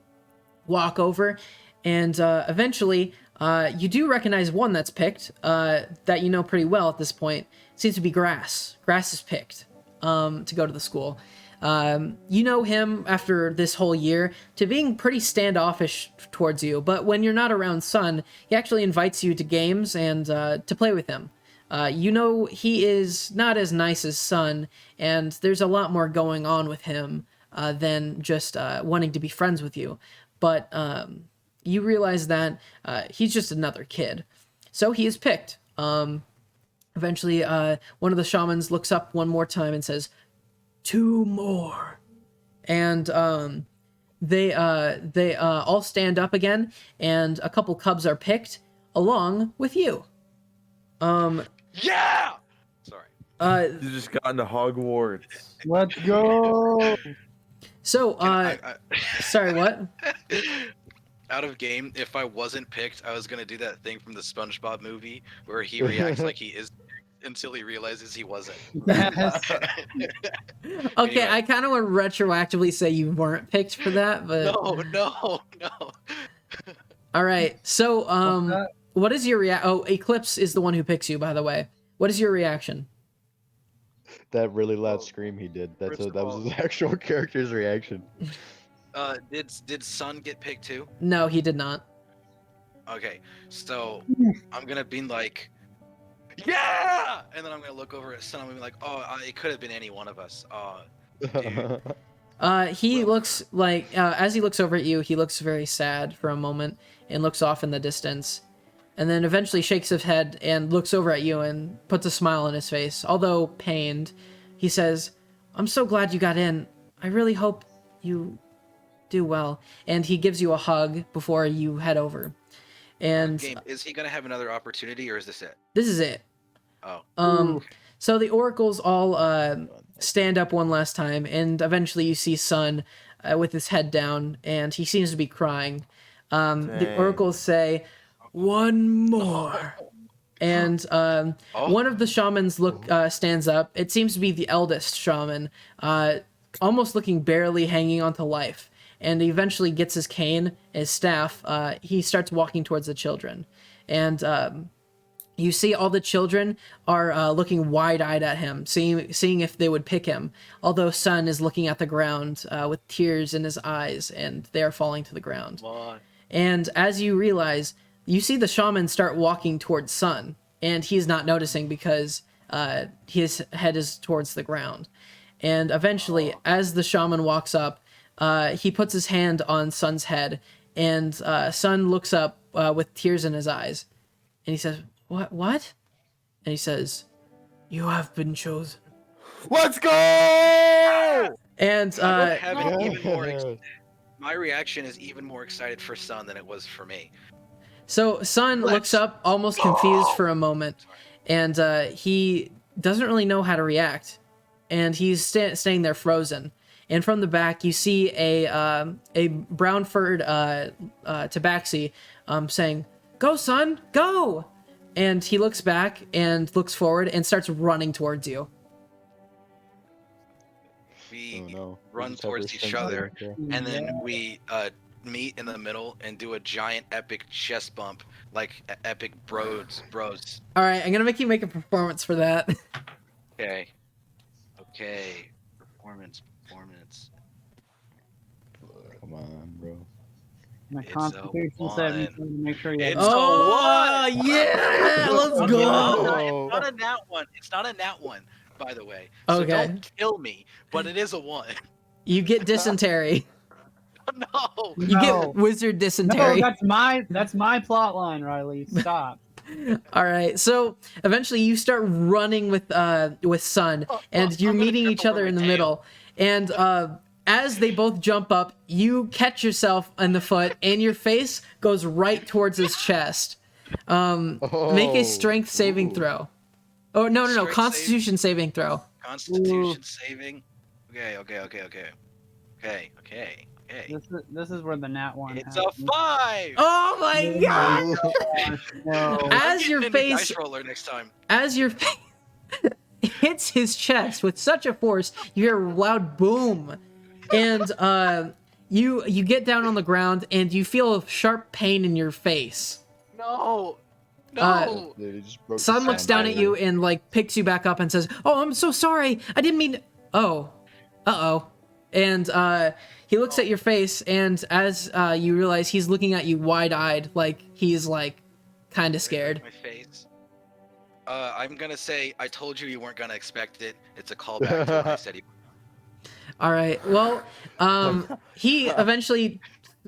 walk over, and eventually you do recognize one that's picked, that you know pretty well at this point. It seems to be Grass. Grass is picked to go to the school. You know him after this whole year to being pretty standoffish towards you, but when you're not around Sun, he actually invites you to games and to play with him. You know he is not as nice as Sun, and there's a lot more going on with him than just wanting to be friends with you. But you realize that he's just another kid. So he is picked. Eventually, one of the shamans looks up one more time and says, 2 more. And they all stand up again, and a couple cubs are picked along with you. Yeah. Sorry. You just got into Hogwarts. Let's go! So, sorry, what? Out of game, if I wasn't picked, I was gonna do that thing from the SpongeBob movie where he reacts like he is picked until he realizes he wasn't. Okay, Anyway. I kind of want to retroactively say you weren't picked for that, but No. all right. So, what is your Oh, Eclipse is the one who picks you, by the way. What is your reaction? That really loud scream he did. That was his actual character's reaction. Did Sun get picked too? No, he did not. Okay, so I'm gonna be like, yeah, and then I'm gonna look over at Sun. I'm gonna be like, oh, it could have been any one of us. Dude. He looks like, as he looks over at you, he looks very sad for a moment and looks off in the distance, and then eventually shakes his head and looks over at you and puts a smile on his face. Although pained, he says, "I'm so glad you got in. I really hope you do well." And he gives you a hug before you head over. And Game, is he gonna have another opportunity, or is this it? this is it. Oh. So the oracles all stand up one last time, and eventually you see Sun with his head down, and he seems to be crying. The Dang. oracles say, 1 more. And one of the shamans stands up. It seems to be the eldest shaman, almost looking barely hanging onto life. And he eventually gets his cane, his staff. He starts walking towards the children. And you see all the children are looking wide-eyed at him, seeing if they would pick him. Although Sun is looking at the ground with tears in his eyes, and they are falling to the ground. And as you realize, you see the shaman start walking towards Sun, and he's not noticing because his head is towards the ground. And eventually, as the shaman walks up, he puts his hand on Sun's head, and Sun looks up with tears in his eyes, and he says, What? And he says, "You have been chosen." Let's go! And my reaction is even more excited for Sun than it was for me. so Sun looks up, almost confused for a moment, and he doesn't really know how to react, and he's staying there frozen. And from the back, you see a brown-furred tabaxi saying, "Go, Sun, go!" And he looks back and looks forward and starts running towards you. We run towards each other, and then we meet in the middle and do a giant epic chest bump, like epic bros. All right, I'm gonna make you make a performance for that. Okay. Performance. Come on, bro. My It's constitution a saving one. throw to make sure you It's have Oh yeah, let's No, go. it's not a nat one. It's not a nat one, by the way. Okay. So don't kill me, but it is a 1. You get dysentery. No. You get wizard No, dysentery. that's my plot line, Riley. Stop. All right, so eventually you start running with Sun, and you're I'm gonna meeting trip each over other my in the tail. middle. And as they both jump up, you catch yourself in the foot, and your face goes right towards his chest. Make a strength saving throw. Oh no, Strength Constitution saving throw. Constitution saving. Okay. This is where the nat one. It's a happens. 5. Oh my god! No. As your I'm getting a face dice roller next time. as your face hits his chest with such a force, you hear a loud boom, and you get down on the ground and you feel a sharp pain in your face. No. Dude, he just broke the Sun looks down at you and like picks you back up and says, "Oh, I'm so sorry. I didn't mean." Oh, and he looks at your face, and as you realize he's looking at you wide-eyed, like he's like kind of scared. My face. I'm gonna say I told you weren't gonna expect it. It's a callback to what I said. All right. Well, he eventually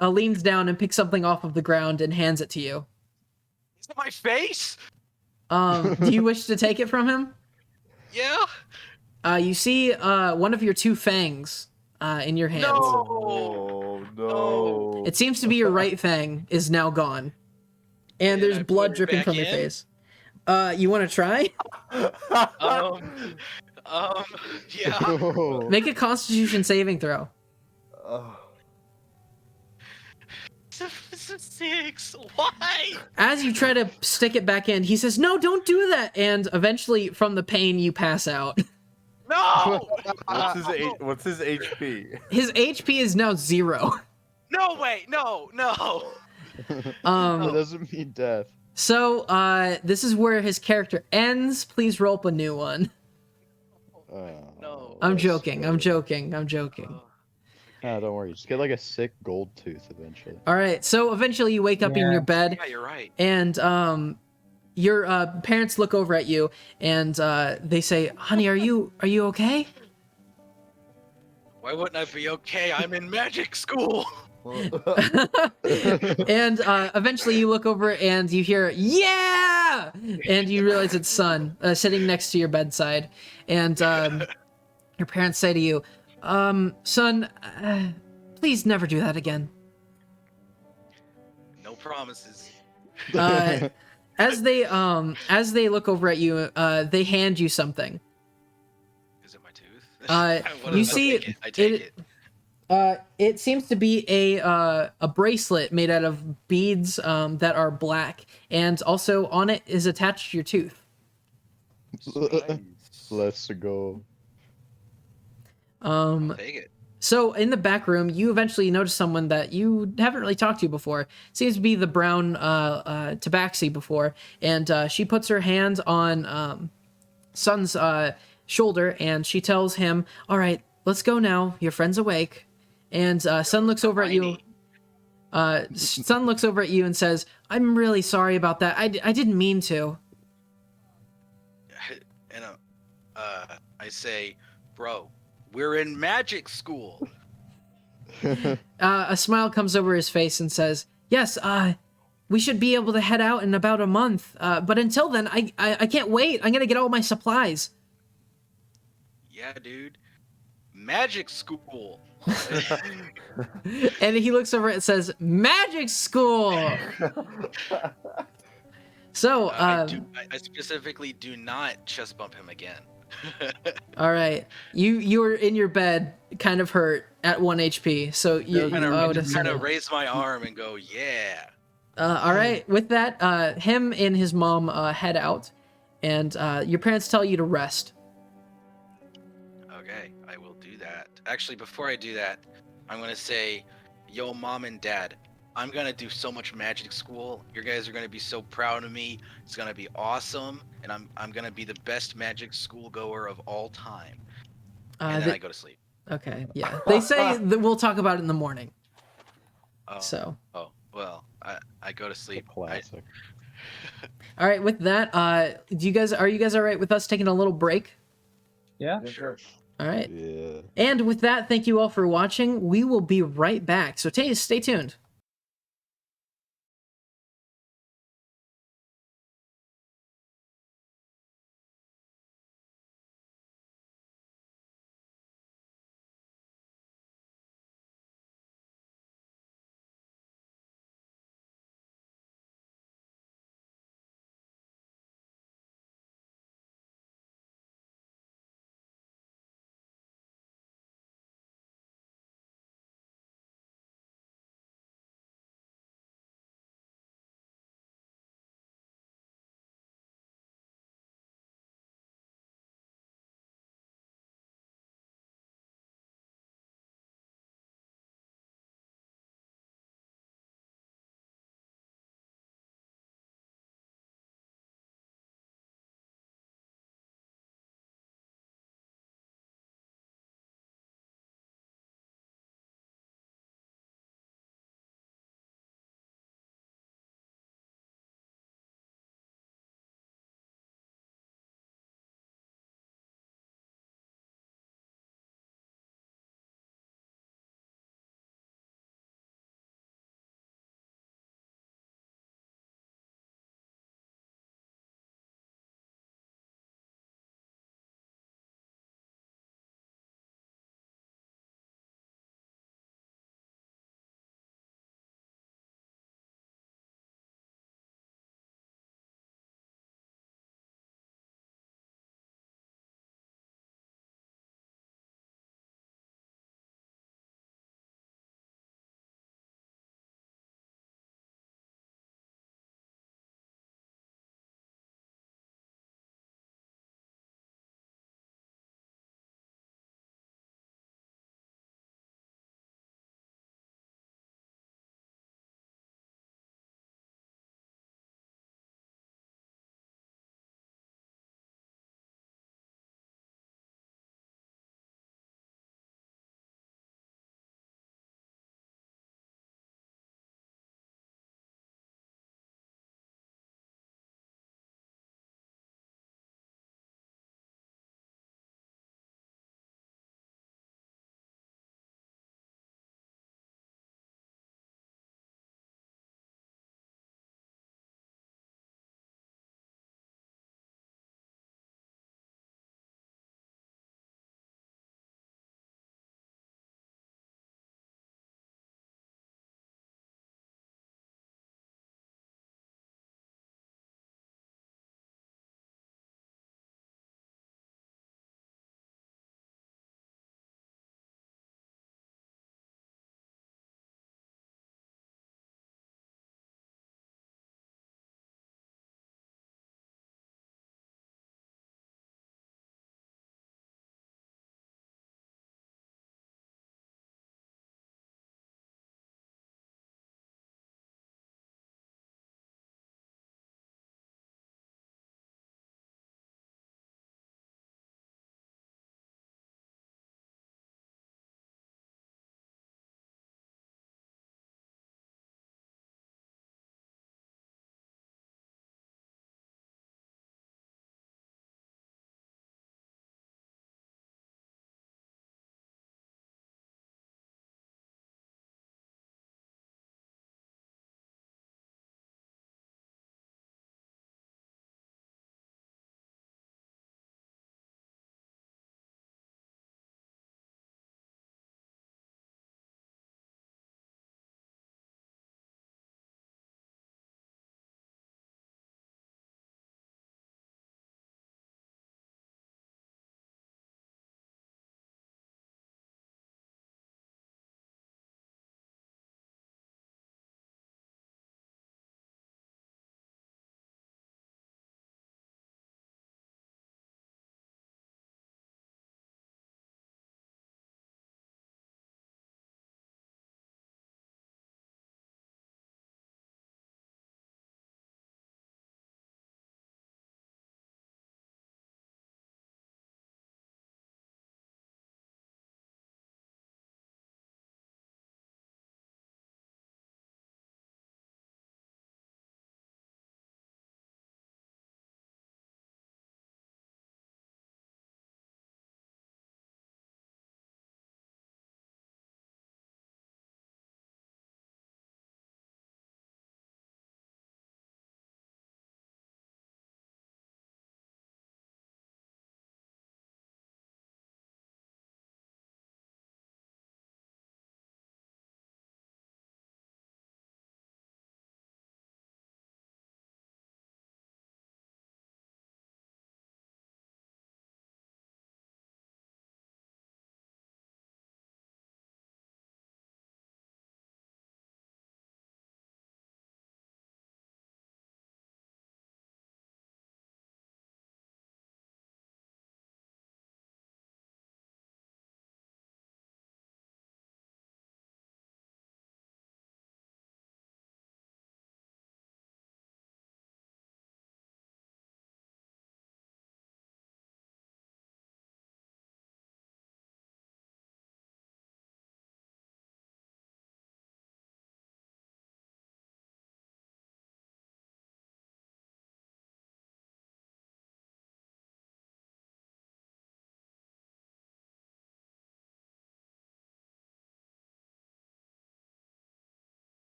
leans down and picks something off of the ground and hands it to you. Is it my face? Do you wish to take it from him? Yeah. You see one of your 2 fangs in your hands. Oh no. It seems to be your right fang is now gone. And there's I blood put it dripping back from your in? face. You want to try? Yeah. Make a Constitution saving throw. It's a 6. Why? As you try to stick it back in, he says, "No, don't do that." And eventually, from the pain, you pass out. No. What's his HP? His HP is now 0. No way. No. That Um, doesn't mean death. so, this is where his character ends. Please roll up a new one. No. I'm joking. Nah, don't worry. Just get like a sick gold tooth eventually. All right. So eventually you wake up in your bed, Yeah, you're right. and your parents look over at you, and they say, "Honey, are you okay?" Why wouldn't I be okay? I'm in magic school. And eventually you look over and you hear, "Yeah!" And you realize it's Sun sitting next to your bedside, and your parents say to you, "Son, please never do that again." No promises. As they look over at you, they hand you something. Is it my tooth? You see, I take it. It seems to be a bracelet made out of beads that are black, and also on it is attached your tooth. Nice. Let's go. I'll take it. So in the back room, you eventually notice someone that you haven't really talked to before. Seems to be the brown tabaxi before, and she puts her hand on Sun's shoulder, and she tells him, "All right, let's go now. Your friend's awake." And Sun looks over at you. Sun looks over at you and says, "I'm really sorry about that. I didn't mean to." And I say, bro, we're in magic school. A smile comes over his face and says, "Yes, we should be able to head out in about a month. But until then, I can't wait. I'm gonna get all my supplies." Yeah, dude. Magic school. And he looks over and says, "Magic school." So, I specifically do not chest bump him again. all right, you were in your bed, kind of hurt at 1 HP. So you kind I would of assume- raise my arm and go, yeah. all right. With that, him and his mom head out, and your parents tell you to rest. Okay, I will do that. Actually, before I do that, I'm gonna say, yo, mom and dad, I'm gonna do so much magic school. You guys are gonna be so proud of me. It's gonna be awesome, and I'm gonna be the best magic school goer of all time. And then I go to sleep. Okay, yeah. They say that we'll talk about it in the morning. Oh, So, oh well, I go to sleep. Classic. all right. With that, are you guys all right with us taking a little break? Yeah. Sure. All right. Yeah. And with that, thank you all for watching. We will be right back. So stay tuned.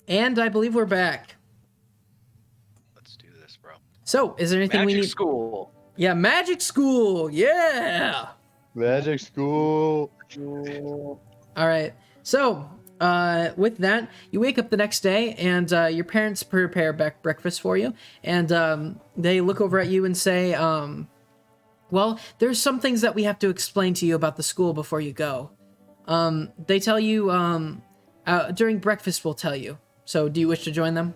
And I believe we're back. Let's do this, bro. So, is there anything we Magic need? school. Yeah, magic school. Yeah. Magic school. All right. So, with that, you wake up the next day, and your parents prepare breakfast for you, and they look over at you and say, "Well, there's some things that we have to explain to you about the school before you go." They tell you during breakfast. We'll tell you. So, do you wish to join them?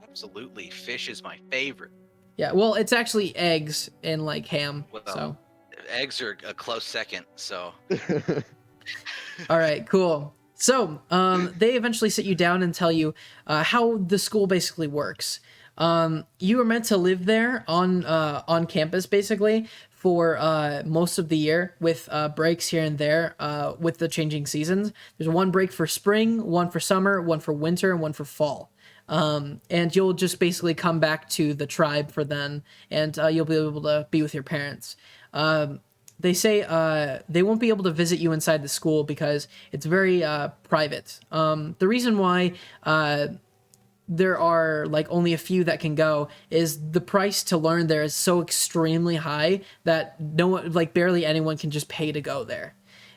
Absolutely. Fish is my favorite. Yeah. Well, it's actually eggs and like ham. Well, So. eggs are a close second, so All right, cool. So, they eventually sit you down and tell you how the school basically works. You are meant to live there on campus, basically, for most of the year, with breaks here and there with the changing seasons. There's one break for spring, one for summer, one for winter, and one for fall. And you'll just basically come back to the tribe for then, and you'll be able to be with your parents. They say they won't be able to visit you inside the school because it's very private. The reason why there are like only a few that can go is the price to learn there is so extremely high that no one, like barely anyone, can just pay to go there.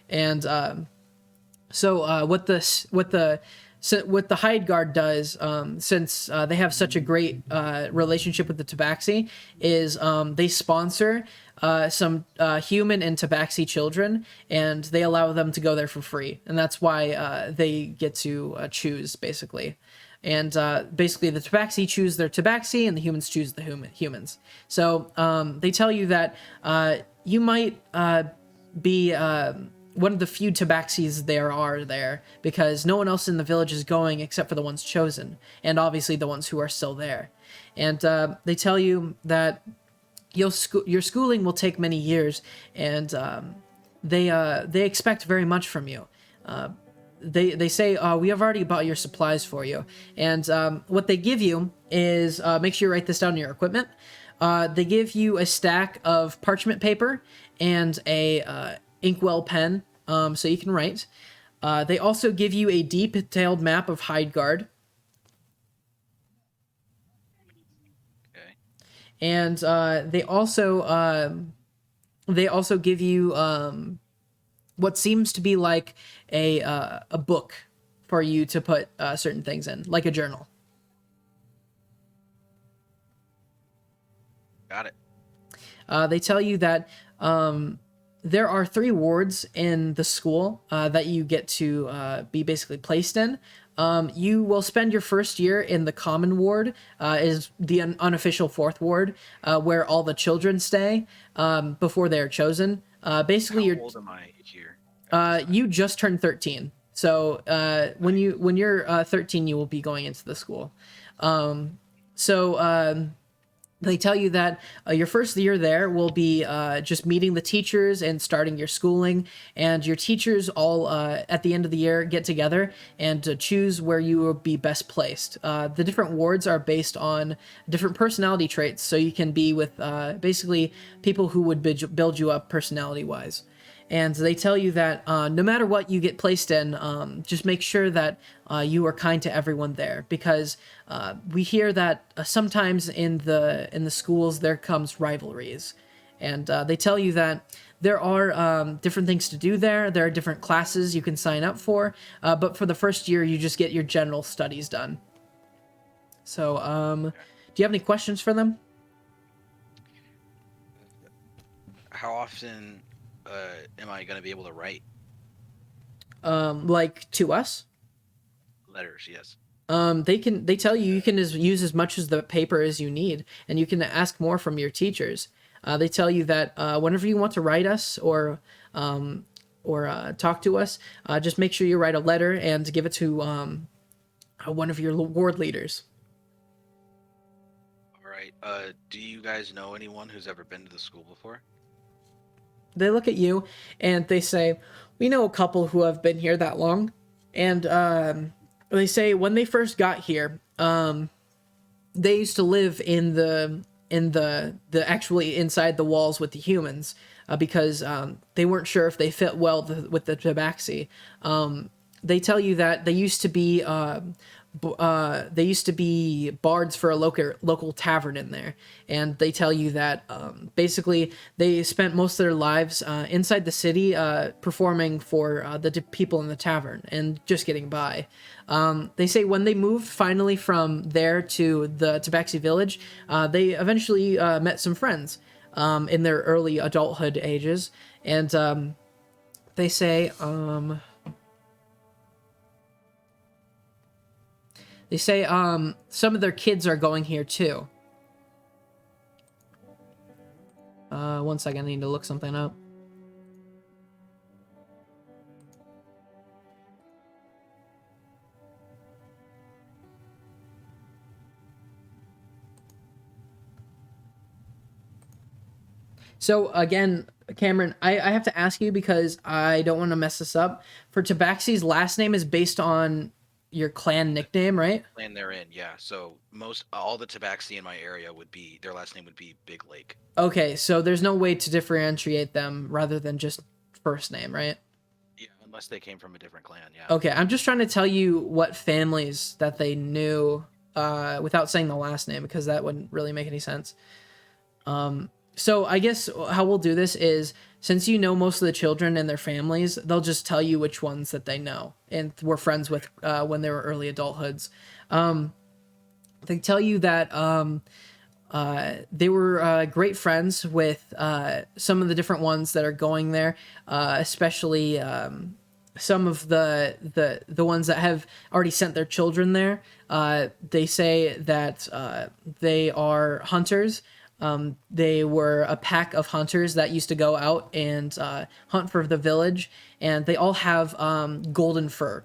And so what the Hyde Guard does, since they have such a great relationship with the Tabaxi, is they sponsor some human and Tabaxi children, and they allow them to go there for free. And that's why they get to choose, basically. And basically, the Tabaxi choose their Tabaxi, and the humans choose the humans. So they tell you that you might be one of the few Tabaxis there are there, because no one else in the village is going except for the ones chosen, and obviously the ones who are still there. And they tell you that your schooling will take many years, and they expect very much from you. They say, we have already bought your supplies for you. And what they give you is, make sure you write this down in your equipment. They give you a stack of parchment paper and a inkwell pen, so you can write. They also give you a detailed map of Hyde Guard. okay. And they also give you what seems to be like a book for you to put certain things in, like a journal. Got it. They tell you that there are 3 wards in the school that you get to be basically placed in. You will spend your first year in the common ward, is the unofficial 4th ward, where all the children stay before they are chosen. Basically, How old am I here? you just turned 13. So when you're 13, you will be going into the school. They tell you that your first year there will be just meeting the teachers and starting your schooling, and your teachers all at the end of the year get together and choose where you will be best placed. The different wards are based on different personality traits, so you can be with basically people who would build you up personality-wise. And they tell you that no matter what you get placed in, just make sure that you are kind to everyone there, because we hear that sometimes in the schools there comes rivalries. And they tell you that there are different things to do there. There are different classes you can sign up for, but for the first year you just get your general studies done. So do you have any questions for them? How often am I going to be able to write Like to us? letters? Yes. They tell you can use as much as the paper as you need, and you can ask more from your teachers. They tell you that whenever you want to write us or talk to us, just make sure you write a letter and give it to one of your ward leaders. All right. Do you guys know anyone who's ever been to the school before? They look at you and they say, we know a couple who have been here that long. And they say when they first got here, they used to live in the actually inside the walls with the humans, because they weren't sure if they fit well with the Tabaxi. they tell you that they used to be bards for a local tavern in there, and they tell you that basically they spent most of their lives inside the city performing for the people in the tavern and just getting by. They say when they moved finally from there to the Tabaxi village, they eventually met some friends in their early adulthood ages, and they say some of their kids are going here too. One second, I need to look something up. So again, Cameron, I have to ask you because I don't want to mess this up. For Tabaxi's last name is based on your clan nickname, right? Clan they're in, yeah. So all the Tabaxi in my area their last name would be Big Lake. Okay, so there's no way to differentiate them rather than just first name, right? Yeah, unless they came from a different clan, yeah. Okay, I'm just trying to tell you what families that they knew without saying the last name, because that wouldn't really make any sense. So I guess how we'll do this is, since you know most of the children and their families, they'll just tell you which ones that they know and were friends with when they were early adulthoods. They tell you that they were great friends with some of the different ones that are going there, especially some of the ones that have already sent their children there. They say that they are hunters. They were a pack of hunters that used to go out and hunt for the village, and they all have golden fur.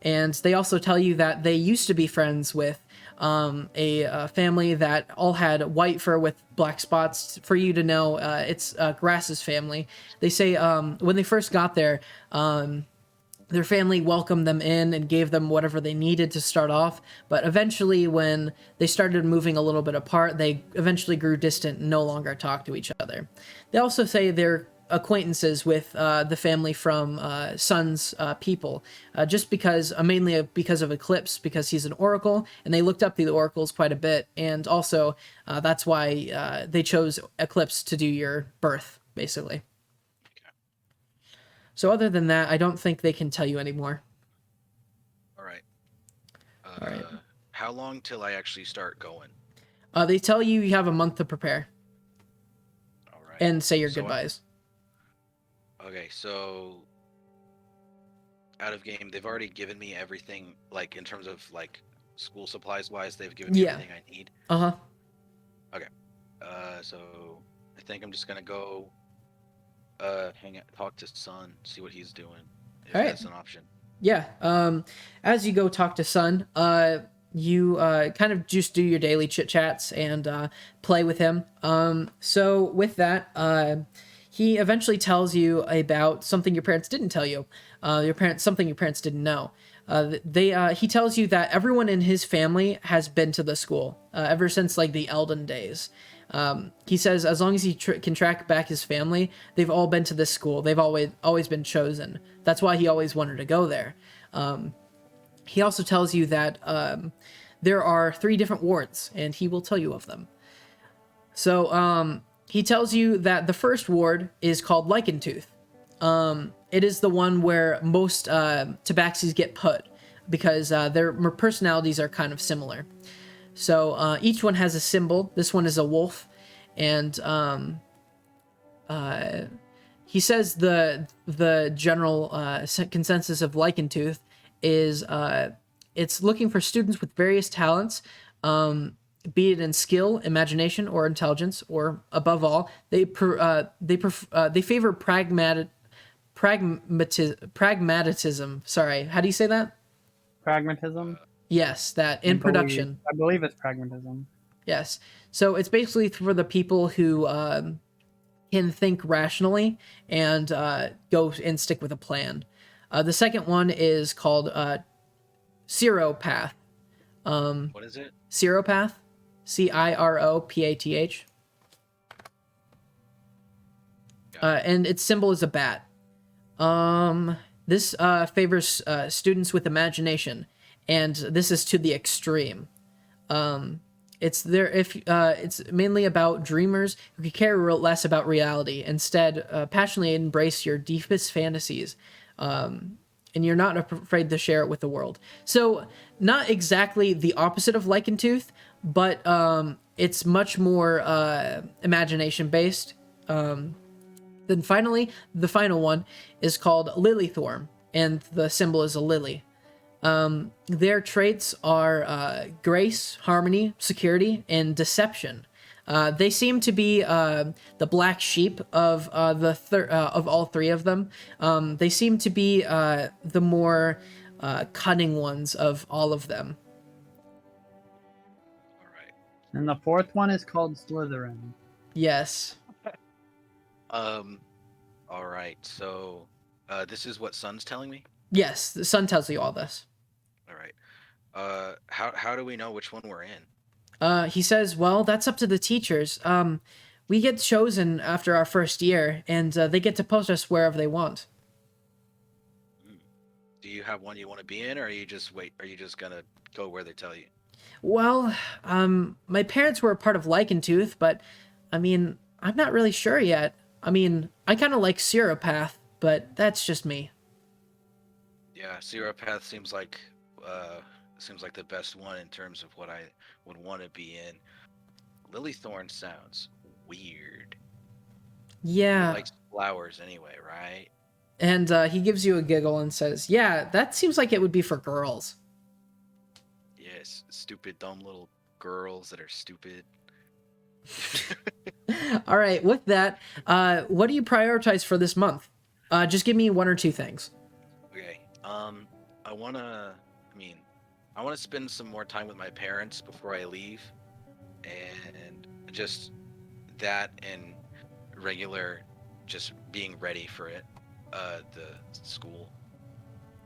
And they also tell you that they used to be friends with a family that all had white fur with black spots. For you to know, it's Grass's family. They say when they first got there, their family welcomed them in and gave them whatever they needed to start off. But eventually, when they started moving a little bit apart, they eventually grew distant and no longer talked to each other. They also say they're acquaintances with the family from Sun's people, just because, mainly because of Eclipse, because he's an oracle, and they looked up the oracles quite a bit. And also, that's why they chose Eclipse to do your birth, basically. So other than that, I don't think they can tell you anymore. All right. All right. How long till I actually start going? They tell you have a month to prepare. All right. And say your goodbyes. Okay, so out of game, they've already given me everything, like in terms of like school supplies wise, they've given me everything I need. Uh-huh. Okay. So I think I'm just gonna go hang out, talk to Sun, see what he's doing, if that's an option. Yeah. As you go talk to Sun, you kind of just do your daily chit chats and play with him. So with that, he eventually tells you about something your parents didn't tell you. Something your parents didn't know. He tells you that everyone in his family has been to the school ever since like the Elden days. He says as long as he can track back his family, they've all been to this school. They've always been chosen. That's why he always wanted to go there. He also tells you that there are 3 different wards, and he will tell you of them. So he tells you that the first ward is called Lichen Tooth. It is the one where most Tabaxis get put, because their personalities are kind of similar. So each one has a symbol. This one is a wolf, and he says the general consensus of Lichen Tooth is it's looking for students with various talents, be it in skill, imagination, or intelligence, or above all, they favor pragmatism. Sorry, how do you say that? Pragmatism. Yes, that in production. I believe it's pragmatism. Yes. So it's basically for the people who can think rationally and go and stick with a plan. The second one is called Seropath. What is it? Seropath. Ciropath. And its symbol is a bat. This favors students with imagination, and this is to the extreme. It's mainly about dreamers who care less about reality. Instead, passionately embrace your deepest fantasies, and you're not afraid to share it with the world. So, not exactly the opposite of Lichen Tooth, but it's much more imagination based. Then finally, the final one is called Lilythorn, and the symbol is a lily. Their traits are grace, harmony, security, and deception. They seem to be the black sheep of of all three of them. They seem to be the more cunning ones of all of them. All right. And the fourth one is called Slytherin. Yes. All right. So, this is what Sun's telling me. Yes, the sun tells you all this. All right. How do we know which one we're in? He says, well, that's up to the teachers. We get chosen after our first year, and they get to post us wherever they want. Do you have one you want to be in, or are you just gonna go where they tell you? Well, my parents were a part of Lichen Tooth, but, I mean, I'm not really sure yet. I mean, I kind of like Seropath, but that's just me. Yeah, Seropath seems like the best one in terms of what I would want to be in. Lilythorn sounds weird. Yeah. He likes flowers anyway, right? And he gives you a giggle and says, yeah, that seems like it would be for girls. Yes, stupid, dumb little girls that are stupid. All right, with that, what do you prioritize for this month? Just give me one or two things. Okay. I want to spend some more time with my parents before I leave, and just that and regular, just being ready for it, the school.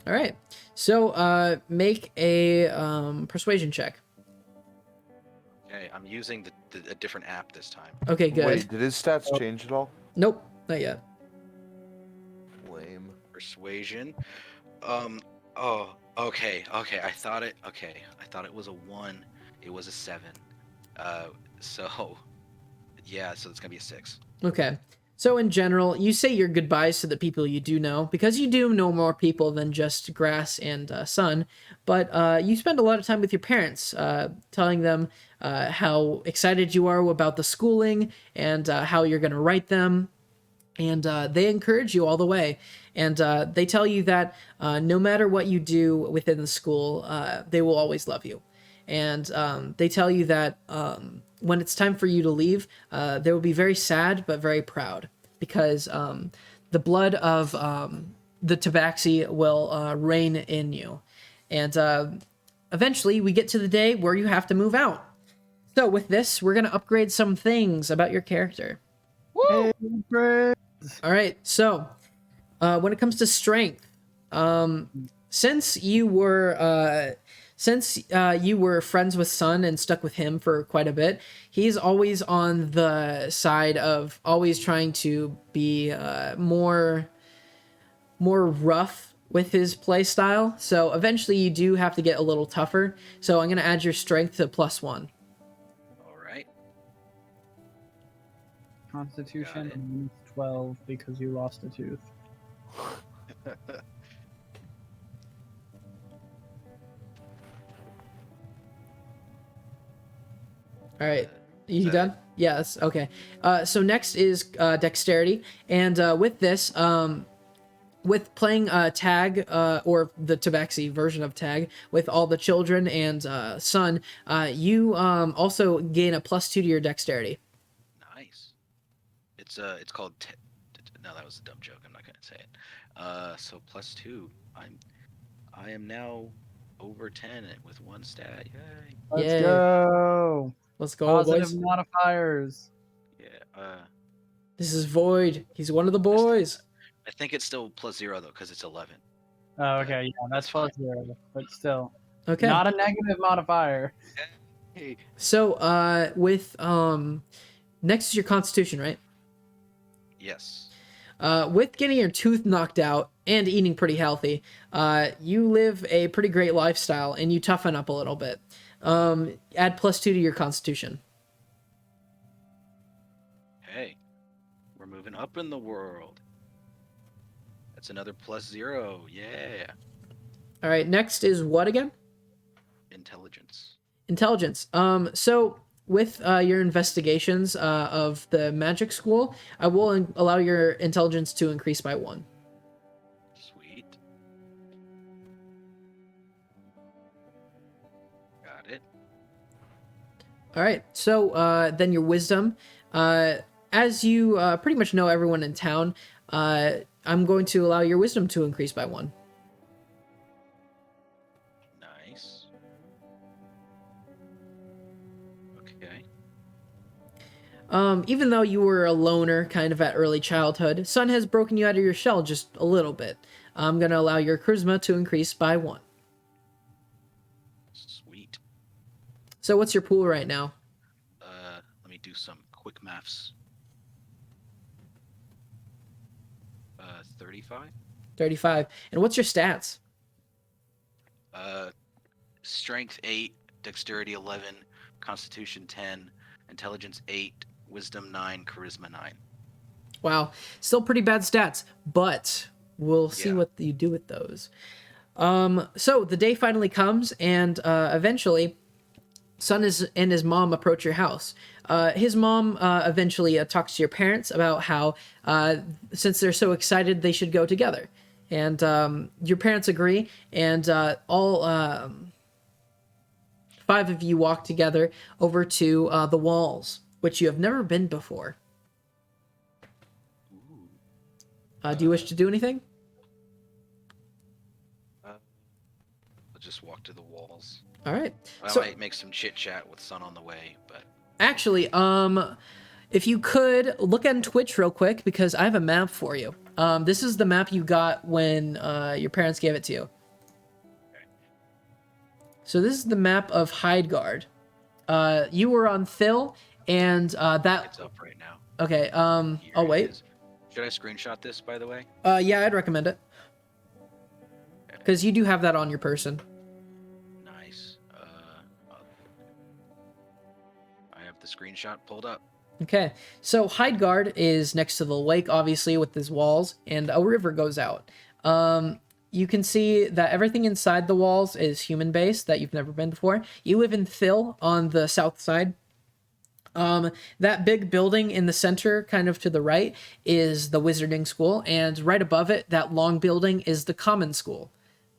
All right, so make a persuasion check. Okay, I'm using a different app this time. Okay, good. Wait, did his stats change at all? Nope, not yet. Lame. Persuasion. Oh, okay. I thought it was a 1. It was a 7. So yeah, so it's gonna be a 6. Okay. So in general, you say your goodbyes to the people you do know, because you do know more people than just Grass and Sun, but you spend a lot of time with your parents, telling them how excited you are about the schooling and how you're going to write them, and they encourage you all the way. And they tell you that no matter what you do within the school, they will always love you. And they tell you that when it's time for you to leave, they will be very sad but very proud, because the blood of the Tabaxi will reign in you. And eventually we get to the day where you have to move out. So with this, we're going to upgrade some things about your character. Hey, Brad. All right, so when it comes to strength, since you were friends with Sun and stuck with him for quite a bit, he's always on the side of always trying to be more rough with his play style. So eventually you do have to get a little tougher. So I'm going to add your strength to +1. All right. Constitution 12 because you lost a tooth. All right. You that done? Yes. Okay. So next is Dexterity. And with this, with playing tag, or the Tabaxi version of tag, with all the children and Sun, you also gain a +2 to your Dexterity. Nice. It's called. No, that was a dumb joke. I'm not gonna say it. So +2. I am now over 10 with 1 stat. Yay. Let's Yay. go. Let's go, Positive boys. modifiers. Yeah. This is Void. He's one of the boys. I think it's still +0 though, because it's 11. Oh, okay, yeah, that's fine. +0, but still. Okay. Not a negative modifier. Hey. So with next is your Constitution, right? Yes. With getting your tooth knocked out and eating pretty healthy, you live a pretty great lifestyle, and you toughen up a little bit. Add +2 to your Constitution. Hey, we're moving up in the world. That's another +0. Yeah. All right, next is what again? Intelligence. Intelligence. So with your investigations of the magic school, I will allow your intelligence to increase by 1. Sweet. Got it. All right. So then your wisdom. As you pretty much know everyone in town, I'm going to allow your wisdom to increase by 1. Nice. Okay. Even though you were a loner kind of at early childhood, Sun has broken you out of your shell just a little bit. I'm going to allow your charisma to increase by 1. Sweet. So what's your pool right now? Let me do some quick maths. 35. 35. And what's your stats? Strength 8, Dexterity 11, Constitution 10, Intelligence 8, Wisdom 9, Charisma 9. Wow. Still pretty bad stats, but we'll see Yeah. what you do with those. So the day finally comes, and eventually Sun and his mom approach your house. His mom eventually talks to your parents about how, since they're so excited, they should go together. And your parents agree, and all 5 of you walk together over to the walls, which you have never been before. Do you wish to do anything? I'll just walk to the walls. All right. I So might make some chit chat with Sun on the way, but actually, if you could look on Twitch real quick, because I have a map for you. This is the map you got when your parents gave it to you. Okay. So this is the map of Hyde Guard. You were on Thill, and that. it's up right now. Okay. Here Oh it wait. is. Should I screenshot this, by the way? Yeah, I'd recommend it, because you do have that on your person. Nice. I have the screenshot pulled up. Okay, so Hyde Guard is next to the lake, obviously, with his walls, and a river goes out. You can see that everything inside the walls is human-based, that you've never been before. You live in Thill on the south side. That big building in the center, kind of to the right, is the Wizarding School, and right above it, that long building is the Common School.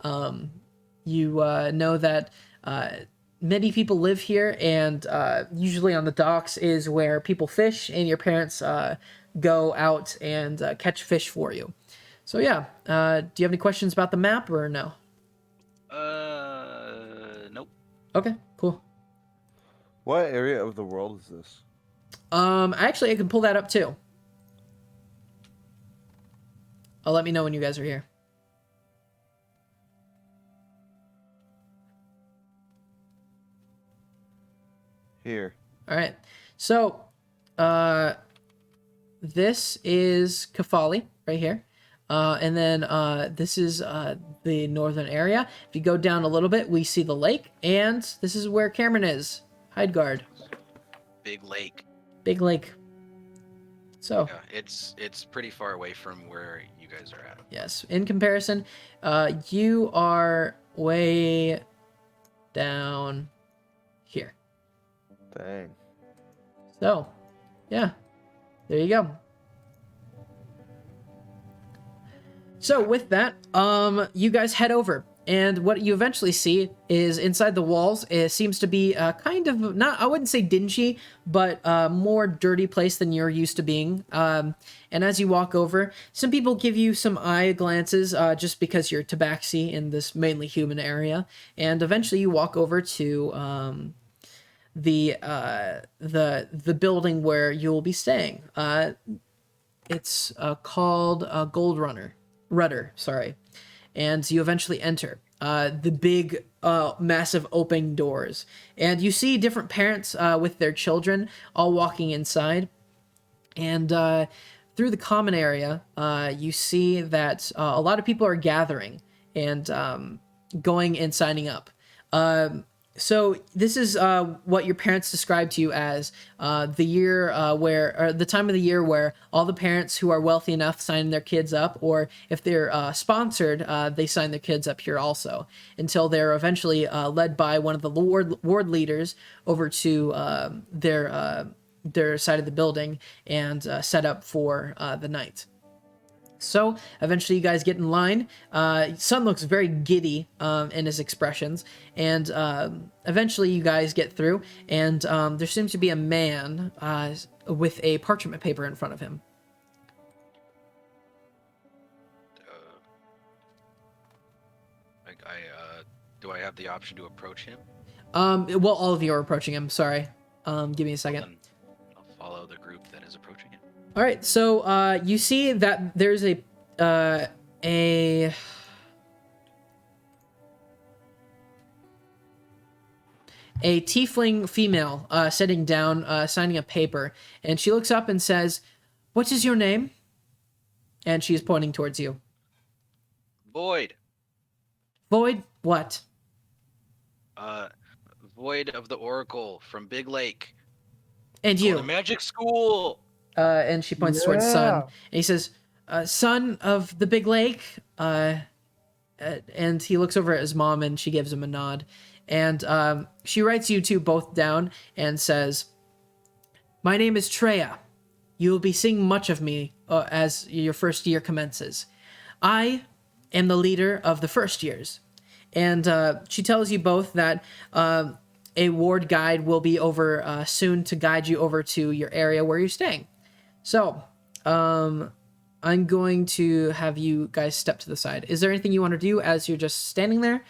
You know that many people live here, and usually on the docks is where people fish, and your parents go out and catch fish for you. So yeah, do you have any questions about the map or no? Nope. Okay, cool. What area of the world is this? Actually, I can pull that up too. Let me know when you guys are here. Here. All right. So, this is Kafali right here. And then this is the northern area. If you go down a little bit, we see the lake. And this is where Cameron is. Hyde Guard. Big lake. Big lake. So, Yeah, it's pretty far away from where you guys are at. yes. In comparison, you are way down here. Dang. So, yeah. There you go. So with that, you guys head over, and what you eventually see is inside the walls, it seems to be kind of, not, I wouldn't say dingy, but more dirty place than you're used to being. And as you walk over, some people give you some eye glances just because you're tabaxi in this mainly human area, and eventually you walk over to the building where you'll be staying. It's called Gold Rudder, sorry. And you eventually enter the big, massive open doors. And you see different parents with their children all walking inside. And through the common area, you see that a lot of people are gathering and going and signing up. So this is what your parents described to you as the year or the time of the year where all the parents who are wealthy enough sign their kids up, or if they're sponsored, they sign their kids up here also, until they're eventually led by one of the ward leaders over to their side of the building and set up for the night. So eventually you guys get in line. Sun looks very giddy in his expressions, and eventually you guys get through, and there seems to be a man with a parchment paper in front of him. Do I have the option to approach him? Well, all of you are approaching him. Sorry. Give me a second. Then I'll follow the group that is approaching him. All right, so you see that there's a tiefling female sitting down, signing a paper, and she looks up and says, "What is your name?" And she is pointing towards you. Void. Void, what? Void of the Oracle from Big Lake. And Going to you? magic school. And she points towards Sun, and he says, "Son of the Big Lake." And he looks over at his mom, and she gives him a nod. And she writes you two both down and says, "My name is Treya. You will be seeing much of me as your first year commences. I am the leader of the first years." And she tells you both that a ward guide will be over soon to guide you over to your area where you're staying. So, I'm going to have you guys step to the side. Is there anything you want to do as you're just standing there?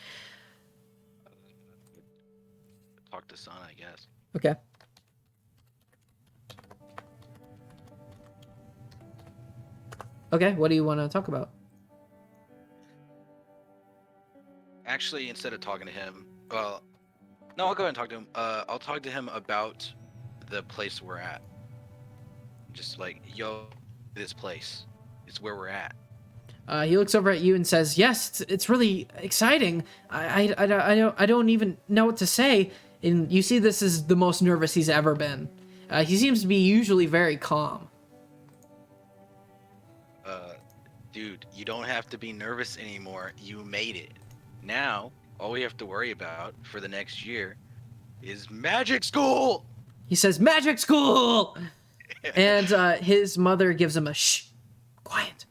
Talk to Sun, I guess. Okay. Okay, what do you want to talk about? Actually, instead of talking to him, well, no, I'll go ahead and talk to him. I'll talk to him about the place we're at. Just like, yo, this place, it's where we're at. He looks over at you and says, "Yes, it's really exciting. I don't even know what to say." And you see, this is the most nervous he's ever been. He seems to be usually very calm. Dude, you don't have to be nervous anymore. You made it. Now, all we have to worry about for the next year is magic school. He says, "Magic school!" And his mother gives him a shh, quiet.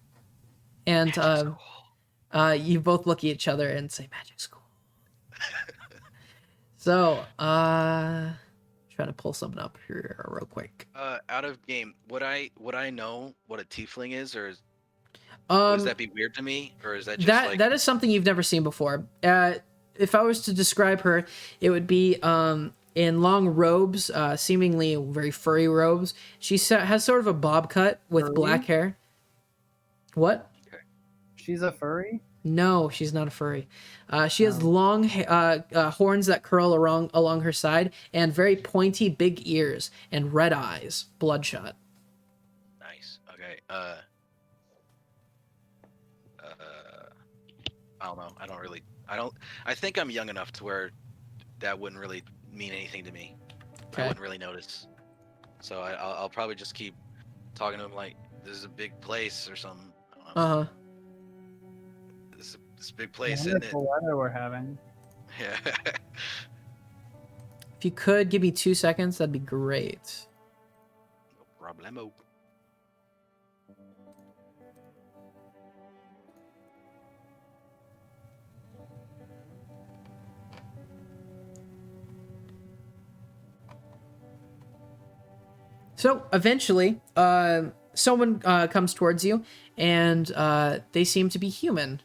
And you both look at each other and say, "Magic school." So, trying to pull something up here real quick. Out of game, would I know what a tiefling is, or Does would that be weird to me, or is that just that is something you've never seen before. If I was to describe her, it would be in long robes, seemingly very furry robes. She has sort of a bob cut with Furry? black hair. What? She's a furry? No, she's not a furry. She has long horns that curl along her side, and very pointy big ears and red eyes, bloodshot. nice? Okay. I don't know. I think I'm young enough to where that wouldn't really mean anything to me. Okay. I wouldn't really notice. So I'll probably just keep talking to him like, this is a big place or something. I don't know. This big place, isn't it? Wonderful weather we're having. Yeah. If you could give me 2 seconds, that'd be great. No problemo. So eventually, someone comes towards you, and they seem to be human.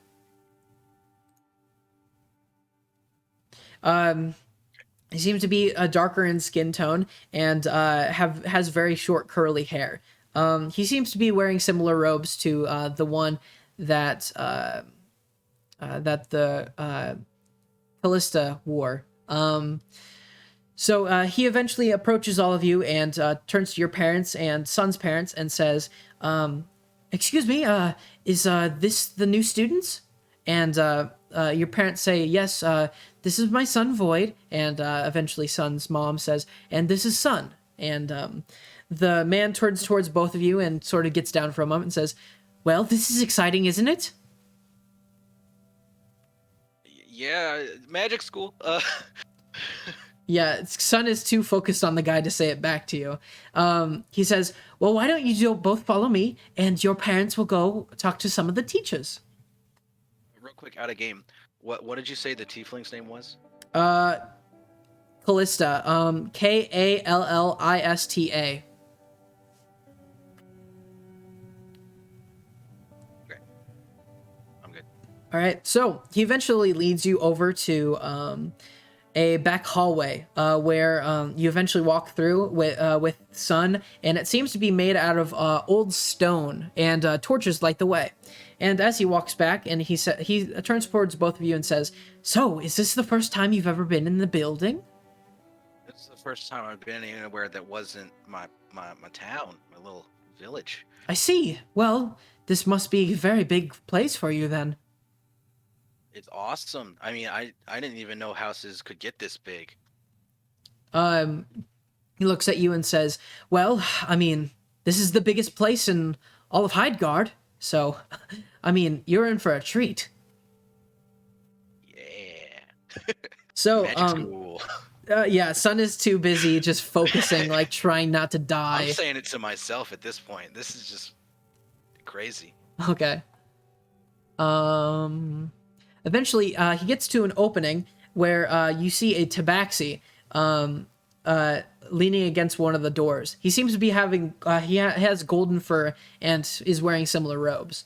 He seems to be darker in skin tone and has very short curly hair. He seems to be wearing similar robes to the one that the Callista wore. So he eventually approaches all of you and turns to your parents and son's parents and says, excuse me, is this the new students? And your parents say, yes, this is my son Void. And eventually son's mom says, and this is son. And the man turns towards both of you and sort of gets down for a moment and says, well, this is exciting, isn't it? Yeah, magic school. Yeah, son is too focused on the guy to say it back to you. He says, well, why don't you both follow me and your parents will go talk to some of the teachers. Real quick, out of game. What did you say the tiefling's name was? Callista, Kallista. Okay. I'm good. All right, so he eventually leads you over to a back hallway where you eventually walk through with sun, and it seems to be made out of old stone, and torches light the way. And as he walks back, and he turns towards both of you and says, "So, is this the first time you've ever been in the building?" This is the first time I've been anywhere that wasn't my town, my little village. I see. Well, this must be a very big place for you then. It's awesome. I mean, I didn't even know houses could get this big. He looks at you and says, "Well, I mean, this is the biggest place in all of Hyde Guard, so, I mean, you're in for a treat." Yeah. So, Magic school. yeah, Sun is too busy just focusing, like trying not to die. I'm saying it to myself at this point. This is just crazy. Okay. Eventually, he gets to an opening where you see a tabaxi leaning against one of the doors. He seems to be having, he has golden fur and is wearing similar robes.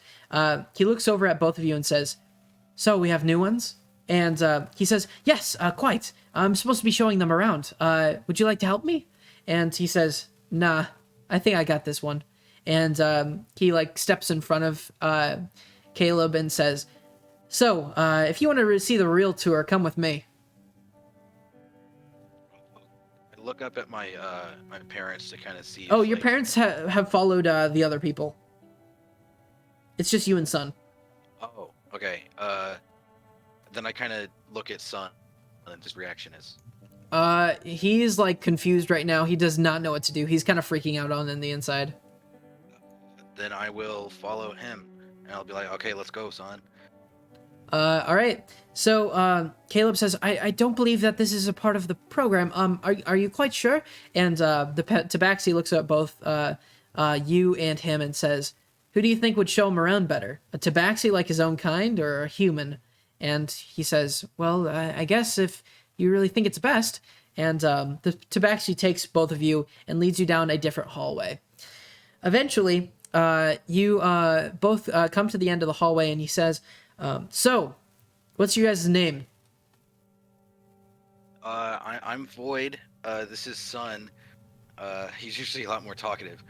He looks over at both of you and says, "So, we have new ones?" And he says, "Yes, quite. I'm supposed to be showing them around. Would you like to help me?" And he says, "Nah, I think I got this one." And he like steps in front of Caleb and says, "So, if you want to see the real tour, come with me." I look up at my my parents to kind of see. Oh, if, your like, parents have followed the other people. It's just you and Son. Oh, okay. Then I kind of look at Son, and his reaction is. He is like confused right now. He does not know what to do. He's kind of freaking out on the inside. Then I will follow him, and I'll be like, "Okay, let's go, son." All right. So, Caleb says, I don't believe that this is a part of the program. Are you quite sure? And the Tabaxi looks at both you and him and says, "Who do you think would show him around better? A Tabaxi like his own kind, or a human?" And he says, "Well, I guess if you really think it's best." And the Tabaxi takes both of you and leads you down a different hallway. Eventually, you both come to the end of the hallway, and he says, "So, what's your guys' name?" I'm Void. This is Son. He's usually a lot more talkative.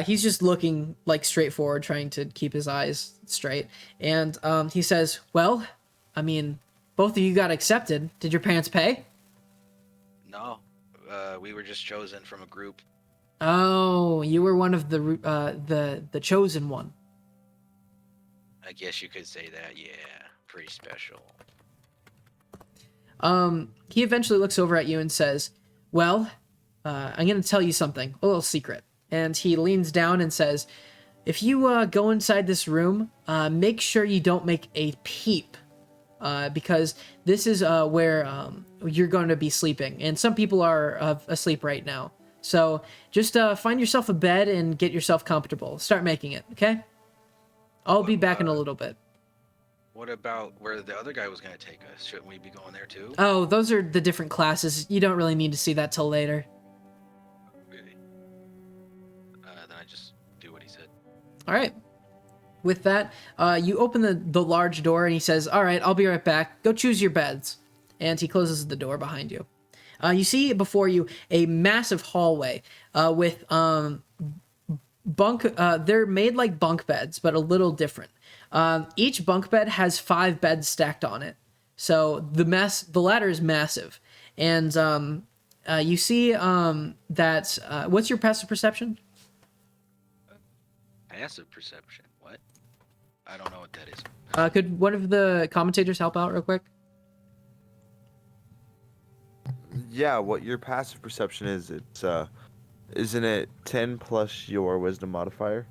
He's just looking like straightforward, trying to keep his eyes straight. And he says, "Well, I mean, both of you got accepted. Did your parents pay?" No, we were just chosen from a group. Oh, you were one of the chosen one. I guess you could say that. Yeah, pretty special. He eventually looks over at you and says, "Well, I'm going to tell you something, a little secret." And he leans down and says, "If you go inside this room, make sure you don't make a peep, because this is where you're going to be sleeping. And some people are asleep right now. So just find yourself a bed and get yourself comfortable. Start making it, okay? I'll be back in a little bit." What about where the other guy was going to take us? Shouldn't we be going there too? Oh, those are the different classes. You don't really need to see that till later. Really? Then I just do what he said. All right. With that, you open the large door, and he says, "All right, I'll be right back. Go choose your beds." And he closes the door behind you. You see before you a massive hallway with they're made like bunk beds, but a little different. Each bunk bed has 5 beds stacked on it. So the ladder is massive. and you see that what's your passive perception? Passive perception. What? I don't know what that is. Could one of the commentators help out real quick? Yeah, what your passive perception is, it's isn't it 10 plus your wisdom modifier?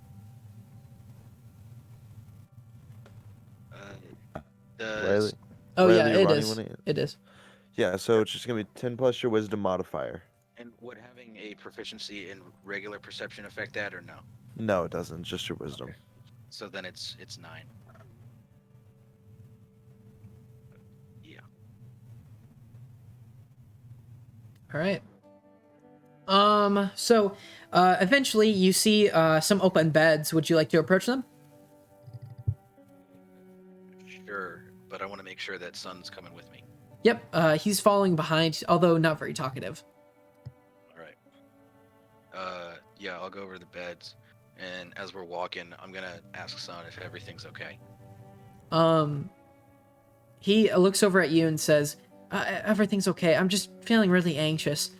Riley, Oh yeah, Riley or it Ronnie is. wanna- It is. Yeah, so it's just gonna be 10 plus your wisdom modifier. And would having a proficiency in regular perception affect that or no? No, it doesn't. Just your wisdom. Okay. So then it's 9. Yeah. All right. So eventually you see some open beds. Would you like to approach them? Sure, but I want to make sure that Sun's coming with me. Yep. He's following behind, although not very talkative. All right. Yeah, I'll go over the beds, and as we're walking, I'm gonna ask Sun if everything's okay. He looks over at you and says, "Everything's okay. I'm just feeling really anxious."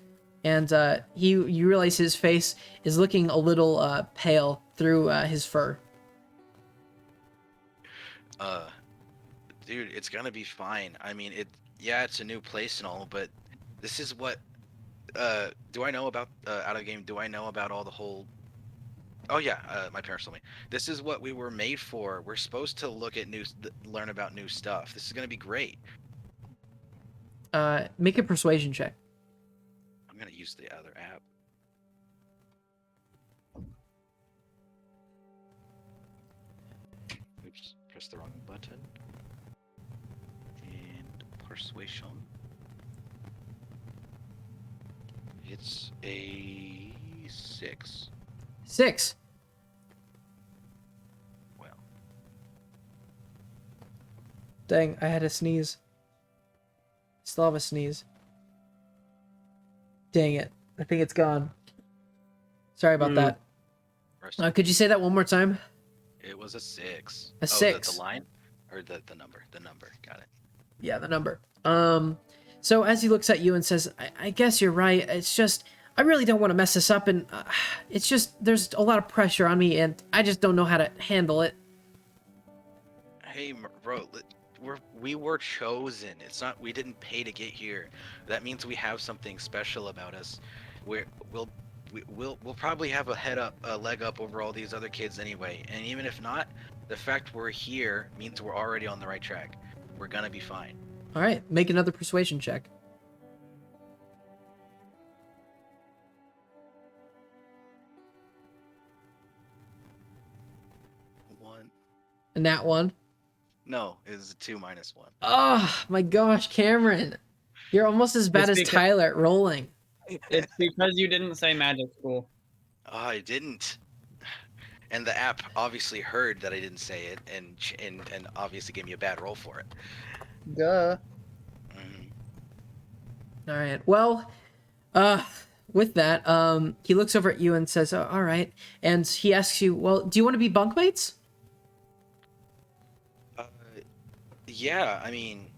And you realize his face is looking a little pale through his fur. Dude, it's gonna be fine. I mean, it's a new place and all, but this is what. Do I know about out of game? Do I know about all the whole? Oh yeah, my parents told me. This is what we were made for. We're supposed to look at learn about new stuff. This is gonna be great. Make a persuasion check. I'm gonna use the other app. Oops, press the wrong button. And persuasion. It's a 6. 6. Well, Dang, I had a sneeze. Still have a sneeze. Dang it. I think it's gone. Sorry about that. rest Could you say that one more time? it was a 6. A 6. The line? Or the number? The number. Got it. Yeah, the number. So as he looks at you and says, I guess you're right. It's just, I really don't want to mess this up, and it's just, there's a lot of pressure on me, and I just don't know how to handle it. Hey, bro, we were chosen. It's not, we didn't pay to get here. That means we have something special about us. We'll probably have a leg up over all these other kids anyway. And even if not, the fact we're here means we're already on the right track. We're gonna be fine. All right, make another persuasion check. One. And that one. No, it was a 2 minus 1. Oh my gosh, Cameron. You're almost as bad It's as because- Tyler at rolling. It's because you didn't say magic school. Oh, I didn't. And the app obviously heard that I didn't say it, and obviously gave me a bad roll for it. Duh. Mhm. All right. Well, with that, he looks over at you and says, "Oh, all right." And he asks you, "Well, do you want to be bunkmates?" Yeah, I mean,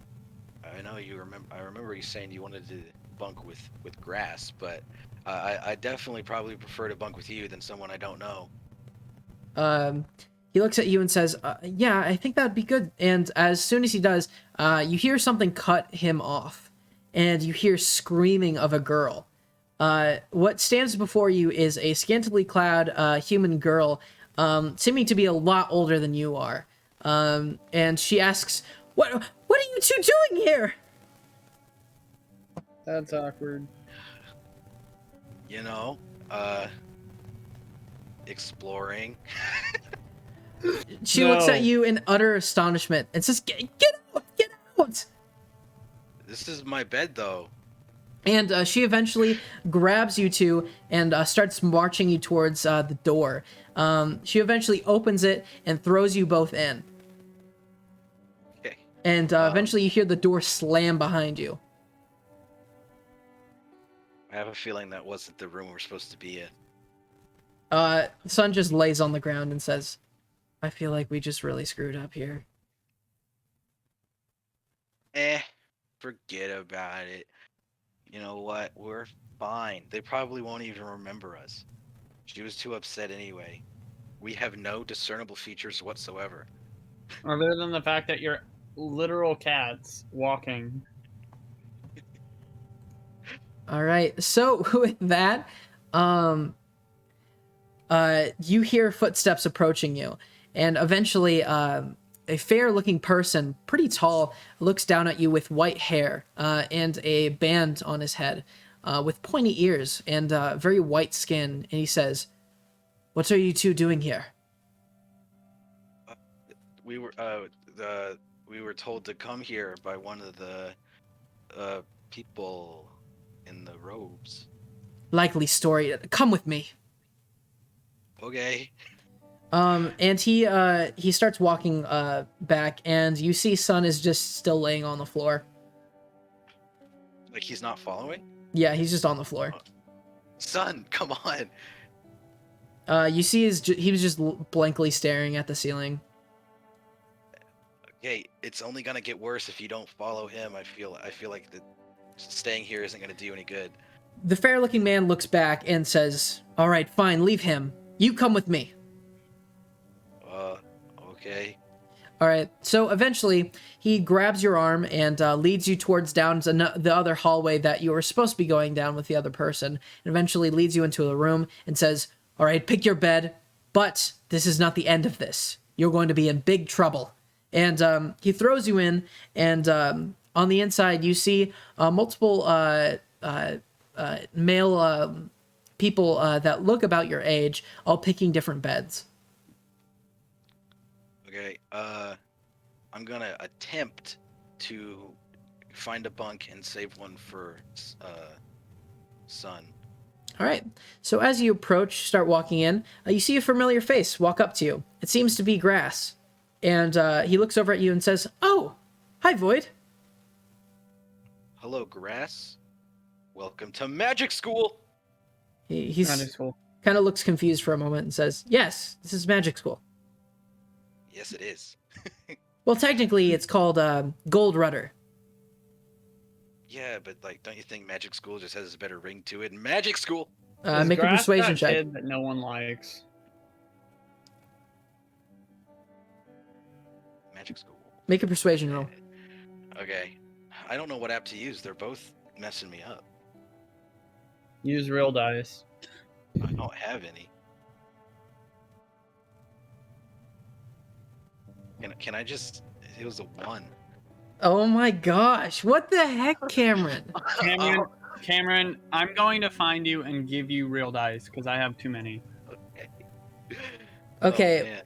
I know you remember. I remember you saying you wanted to bunk with Grass, but I definitely probably prefer to bunk with you than someone I don't know. He looks at you and says, "Yeah, I think that'd be good." And as soon as he does, you hear something cut him off, and you hear screaming of a girl. What stands before you is a scantily clad human girl, seeming to be a lot older than you are. And she asks, "What are you two doing here?" That's awkward. You know, exploring. She looks No. at you in utter astonishment and says, Get out! Get out!" This is my bed, though. And she eventually grabs you two and starts marching you towards the door. She eventually opens it and throws you both in. Okay. And eventually you hear the door slam behind you. I have a feeling that wasn't the room we're supposed to be in. Sun just lays on the ground and says, "I feel like we just really screwed up here." Forget about it. You know what? We're fine. They probably won't even remember us. She was too upset anyway. We have no discernible features whatsoever. Other than the fact that you're literal cats walking. All right. So with that, you hear footsteps approaching you, and eventually, a fair-looking person, pretty tall, looks down at you with white hair and a band on his head, with pointy ears and very white skin, and he says, "What are you two doing here?" We were we were told to come here by one of the people in the robes. Likely story. Come with me. Okay. And he starts walking back, and you see Sun is just still laying on the floor. Like he's not following? Yeah, he's just on the floor. Son, come on. You see he was just blankly staring at the ceiling. Okay, it's only gonna get worse if you don't follow him. I feel like staying here isn't gonna do any good. The fair-looking man looks back and says, "All right, fine, leave him. You come with me." Okay. All right. So eventually, he grabs your arm and leads you towards down to the other hallway that you were supposed to be going down with the other person, and eventually leads you into a room and says, "All right, pick your bed, but this is not the end of this. You're going to be in big trouble." And he throws you in, and on the inside, you see multiple male people that look about your age, all picking different beds. Okay. I'm gonna attempt to find a bunk and save one for Sun. All right. So as you start walking in, you see a familiar face walk up to you. It seems to be Grass. And he looks over at you and says, "Oh, hi, Void." Hello, Grass. Welcome to magic school. He's Magic school. kind of looks confused for a moment and says, "Yes, this is magic school." Yes, it is. Well, technically, it's called Gold Rudder. Yeah, but like, don't you think magic school just has a better ring to it? Magic school. Is Make a Grass persuasion that check. kid that no one likes? Magic school. Make a persuasion roll. Okay. I don't know what app to use. They're both messing me up. Use real dice. I don't have any. Can I just? It was a 1. Oh my gosh! What the heck, Cameron? Cameron, I'm going to find you and give you real dice because I have too many. Okay.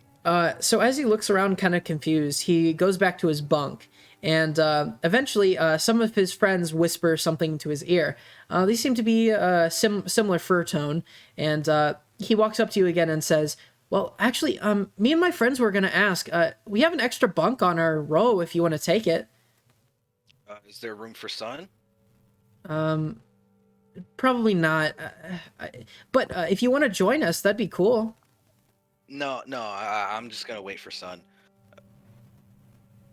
So as he looks around, kind of confused, he goes back to his bunk, and eventually, some of his friends whisper something to his ear. They seem to be similar fur tone, and he walks up to you again and says, "Well, actually, me and my friends were gonna ask. We have an extra bunk on our row if you want to take it." Is there room for Sun? Probably not. But if you want to join us, that'd be cool. No. I'm just gonna wait for Sun.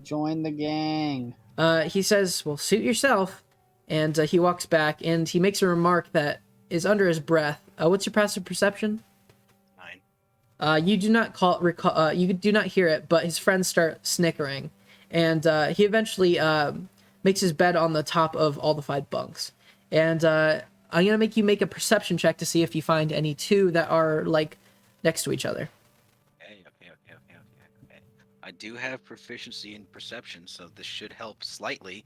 Join the gang. He says, "Well, suit yourself," and he walks back and he makes a remark that is under his breath. What's your passive perception? 9. You do not you do not hear it, but his friends start snickering, and he eventually makes his bed on the top of all the 5 bunks. And I'm gonna make you make a perception check to see if you find any 2 that are like next to each other. Okay. I do have proficiency in perception, so this should help slightly.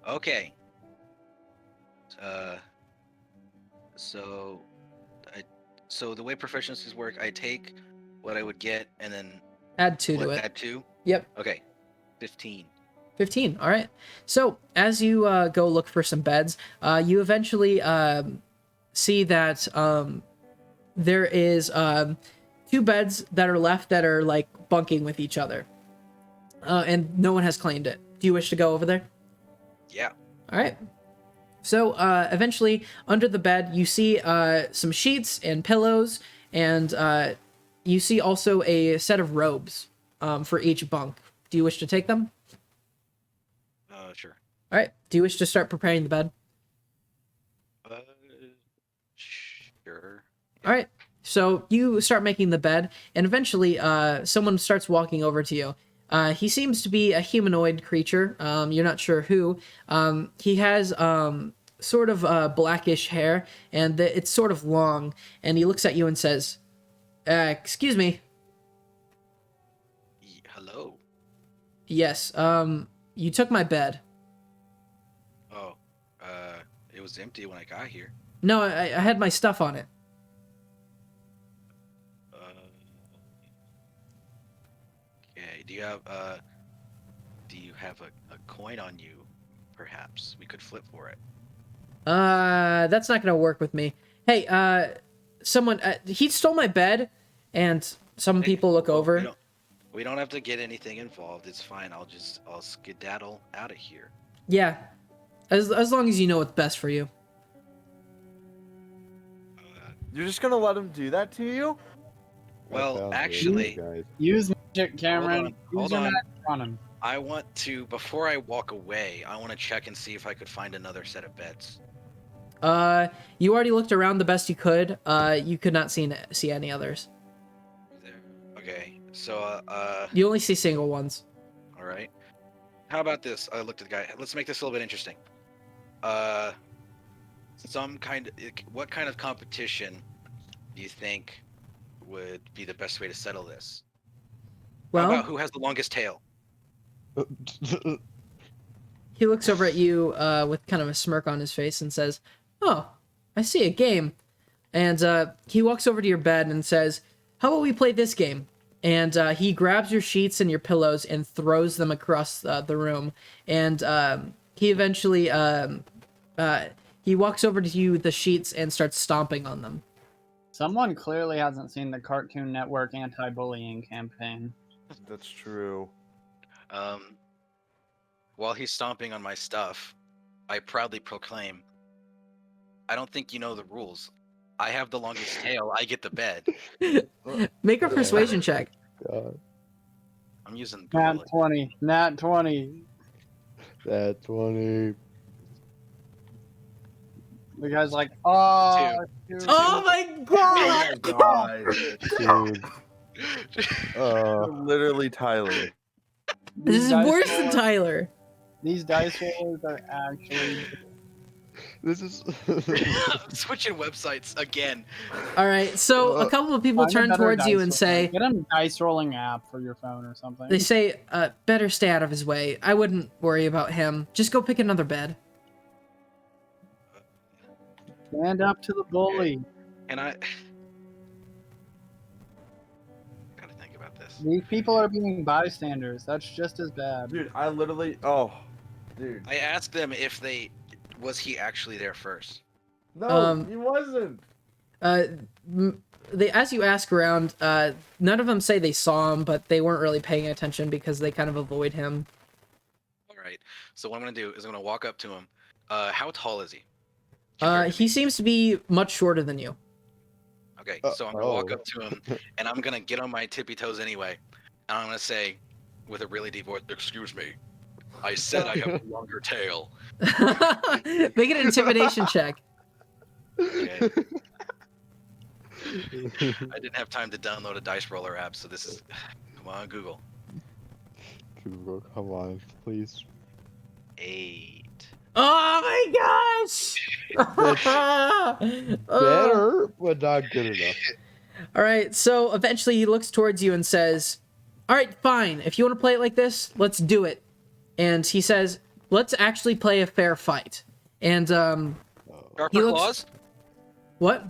Okay. So the way proficiencies work, I take what I would get and then Add 2 to it. Add 2. Yep. Okay. 15. 15. All right. So as you go look for some beds, you eventually see that there is 2 beds that are left that are like bunking with each other, and no one has claimed it. Do you wish to go over there? Yeah. All right. So eventually, under the bed, you see some sheets and pillows, and you see also a set of robes for each bunk. Do you wish to take them? Sure. All right. Do you wish to start preparing the bed? Sure. All right. So you start making the bed, and eventually, someone starts walking over to you. He seems to be a humanoid creature. You're not sure who. He has sort of blackish hair, and it's sort of long. And he looks at you and says, "Excuse me." Hello. Yes. You took my bed. Oh, it was empty when I got here. No, I had my stuff on it. Okay. Do you have a coin on you? Perhaps we could flip for it. That's not gonna work with me. Hey, someone, he stole my bed, and some Hey, people look well, over. We don't have to get anything involved. It's fine. I'll skedaddle out of here. Yeah, as long as you know what's best for you. You're just gonna let him do that to you? Well, That sounds actually, weird, guys. Use magic, Cameron. Hold Use your on. magic on him. I want to, before I walk away, I want to check and see if I could find another set of beds. You already looked around the best you could. You could not see any others. There. Okay. So, You only see single ones. all right. How about this? I looked at the guy. Let's make this a little bit interesting. What kind of competition do you think would be the best way to settle this? How about Well, who has the longest tail? he looks over at you with kind of a smirk on his face and says, "Oh, I see a game." And he walks over to your bed and says, "How about we play this game?" And he grabs your sheets and your pillows and throws them across the room. And he eventually he walks over to you with the sheets and starts stomping on them. Someone clearly hasn't seen the Cartoon Network anti-bullying campaign. That's true. While he's stomping on my stuff, I proudly proclaim, I don't think you know the rules. I have the longest tail. I get the bed. Make a persuasion check. God, I'm using Nat Google. 20. Nat 20. that 20. The guy's like, oh, dude. Oh my god! God. Dude. Literally Tyler. This is dice worse than rollers- Tyler. These dice rollers are actually. This is. I'm switching websites again. All right, so a couple of people Find a turn better towards you dice and roller. say, Get a dice rolling app for your phone or something. they say, better stay out of his way. I wouldn't worry about him. Just go pick another bed. Stand up to the bully. And I gotta think about this. These people are being bystanders. That's just as bad. Dude, I literally. Oh. Dude. I asked them if was he actually there first. No, he wasn't. As you ask around, none of them say they saw him, but they weren't really paying attention because they kind of avoid him. All right. So what I'm gonna do is I'm gonna walk up to him. How tall is he? He seems to be much shorter than you. Okay, so I'm gonna walk oh. up to him and I'm gonna get on my tippy toes anyway, and I'm gonna say, with a really deep voice, "Excuse me, I said I have a longer tail." Make an intimidation check. Okay. I didn't have time to download a dice roller app, so this is. Come on, Google. Google, come on, please. 8. Oh my gosh! Better, but not good enough. All right, so eventually he looks towards you and says, "All right, fine. If you want to play it like this, let's do it." And he says, "Let's actually play a fair fight." And Sharper looks- claws? what?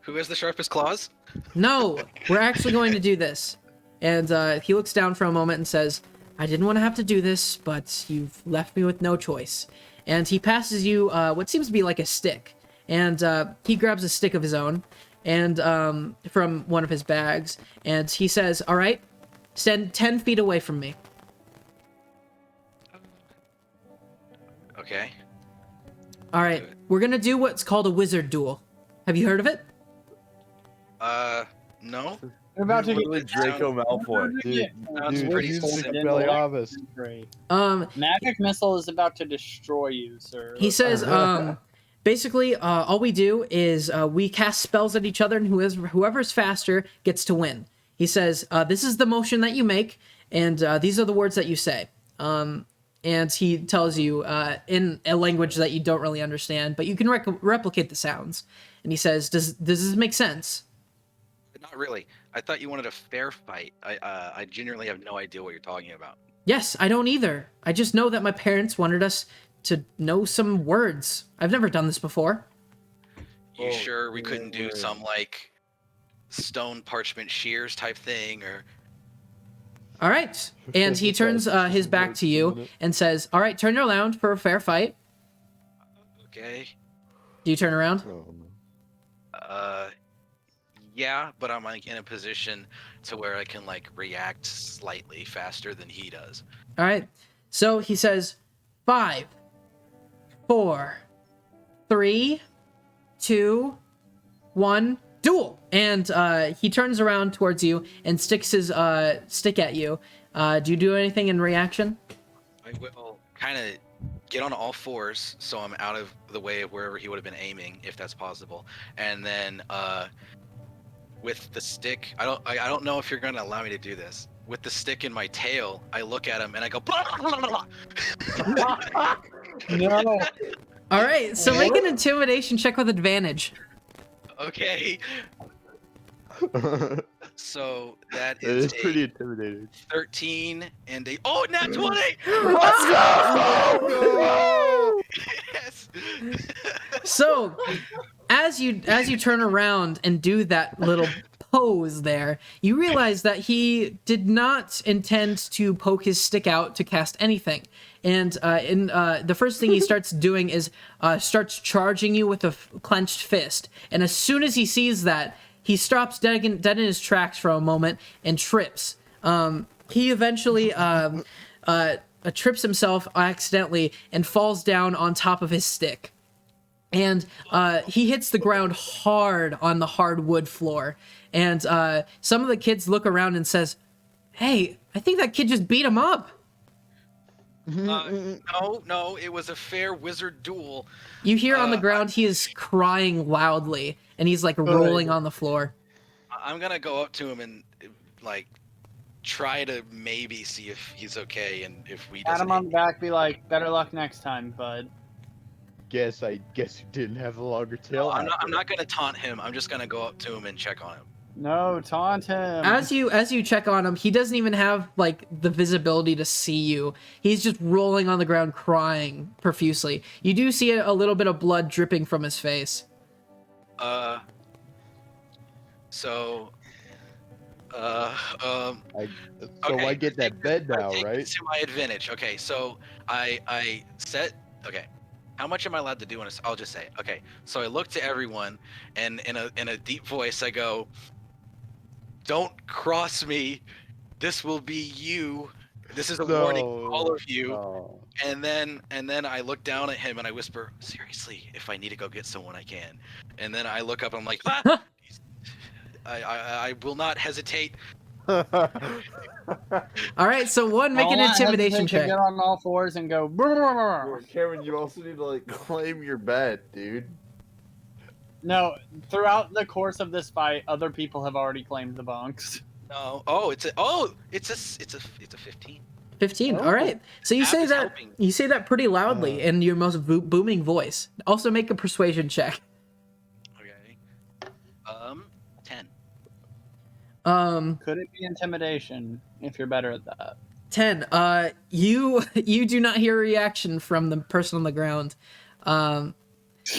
Who has the sharpest claws? No, we're actually going to do this. And he looks down for a moment and says, "I didn't want to have to do this, but you've left me with no choice." And he passes you what seems to be like a stick. And he grabs a stick of his own and from one of his bags. And he says, "All right, stand 10 feet away from me." Okay. All right, we're going to do what's called a wizard duel. Have you heard of it? No. We're about to Literally get Draco Malfoy. Dude, Sounds dude, pretty he's simple. Expelliarmus. Great. Um, Magic missile is about to destroy you, sir. he says, basically, all we do is we cast spells at each other, and whoever's faster gets to win. He says, this is the motion that you make, and these are the words that you say. And he tells you in a language that you don't really understand, but you can replicate the sounds. And he says, does this make sense? Not really. I thought you wanted a fair fight. I genuinely have no idea what you're talking about. Yes, I don't either. I just know that my parents wanted us to know some words. I've never done this before. You Oh, sure we couldn't do yeah. some like stone parchment shears type thing or? All right. And he turns his back to you and says, all right, turn around for a fair fight. Okay. Do you turn around? Oh, no. Yeah, but I'm like in a position to where I can like react slightly faster than he does. All right. So he says, 5, 4, 3, 2, 1, duel. And he turns around towards you and sticks his stick at you. Do you do anything in reaction? I will kind of get on all fours so I'm out of the way of wherever he would have been aiming, if that's possible. And then with the stick, I don't know if you're going to allow me to do this. With the stick in my tail, I look at him and I go, blah, blah, blah, blah. No. All right. So make an intimidation check with advantage. Okay. So that It is is pretty intimidating. 13 and a nat 20. Let's go! Yes. So, as you turn around and do that little pose there, you realize that he did not intend to poke his stick out to cast anything. And the first thing he starts doing is starts charging you with a clenched fist. And as soon as he sees that, he stops dead in his tracks for a moment and trips. He eventually trips himself accidentally and falls down on top of his stick. And he hits the ground hard on the hard wood floor. And some of the kids look around and says, "Hey, I think that kid just beat him up." No, it was a fair wizard duel. You hear on the ground he is crying loudly, and he's like rolling on the floor. I'm gonna go up to him and like try to maybe see if he's okay, and if we Pat doesn't. him on the back, be like, better luck next time, bud. I guess you didn't have a longer No, tail. I'm not gonna taunt him. I'm just gonna go up to him and check on him. No, taunt him. As you check on him, he doesn't even have like the visibility to see you. He's just rolling on the ground crying profusely. You do see a little bit of blood dripping from his face. So I get that bed now, I take right? this to my advantage. Okay, so I set. Okay, how much am I allowed to do? I'll just say. Okay, so I look to everyone, and in a deep voice, I go, "Don't cross me. This will be you. This is a warning to all of you." No. And then I look down at him and I whisper, "Seriously, if I need to go get someone, I can." And then I look up and I'm like, "Ah!" I will not hesitate. All right, so make an intimidation check. Get on all fours and go. "Brrr." Cameron, you also need to like claim your bed, dude. No, throughout the course of this fight, other people have already claimed the bunks. No. It's a 15. 15. All right. So you App say is that helping. you say that pretty loudly in your most booming voice. Also make a persuasion check. Okay. 10. Could it be intimidation if you're better at that? 10. You do not hear a reaction from the person on the ground.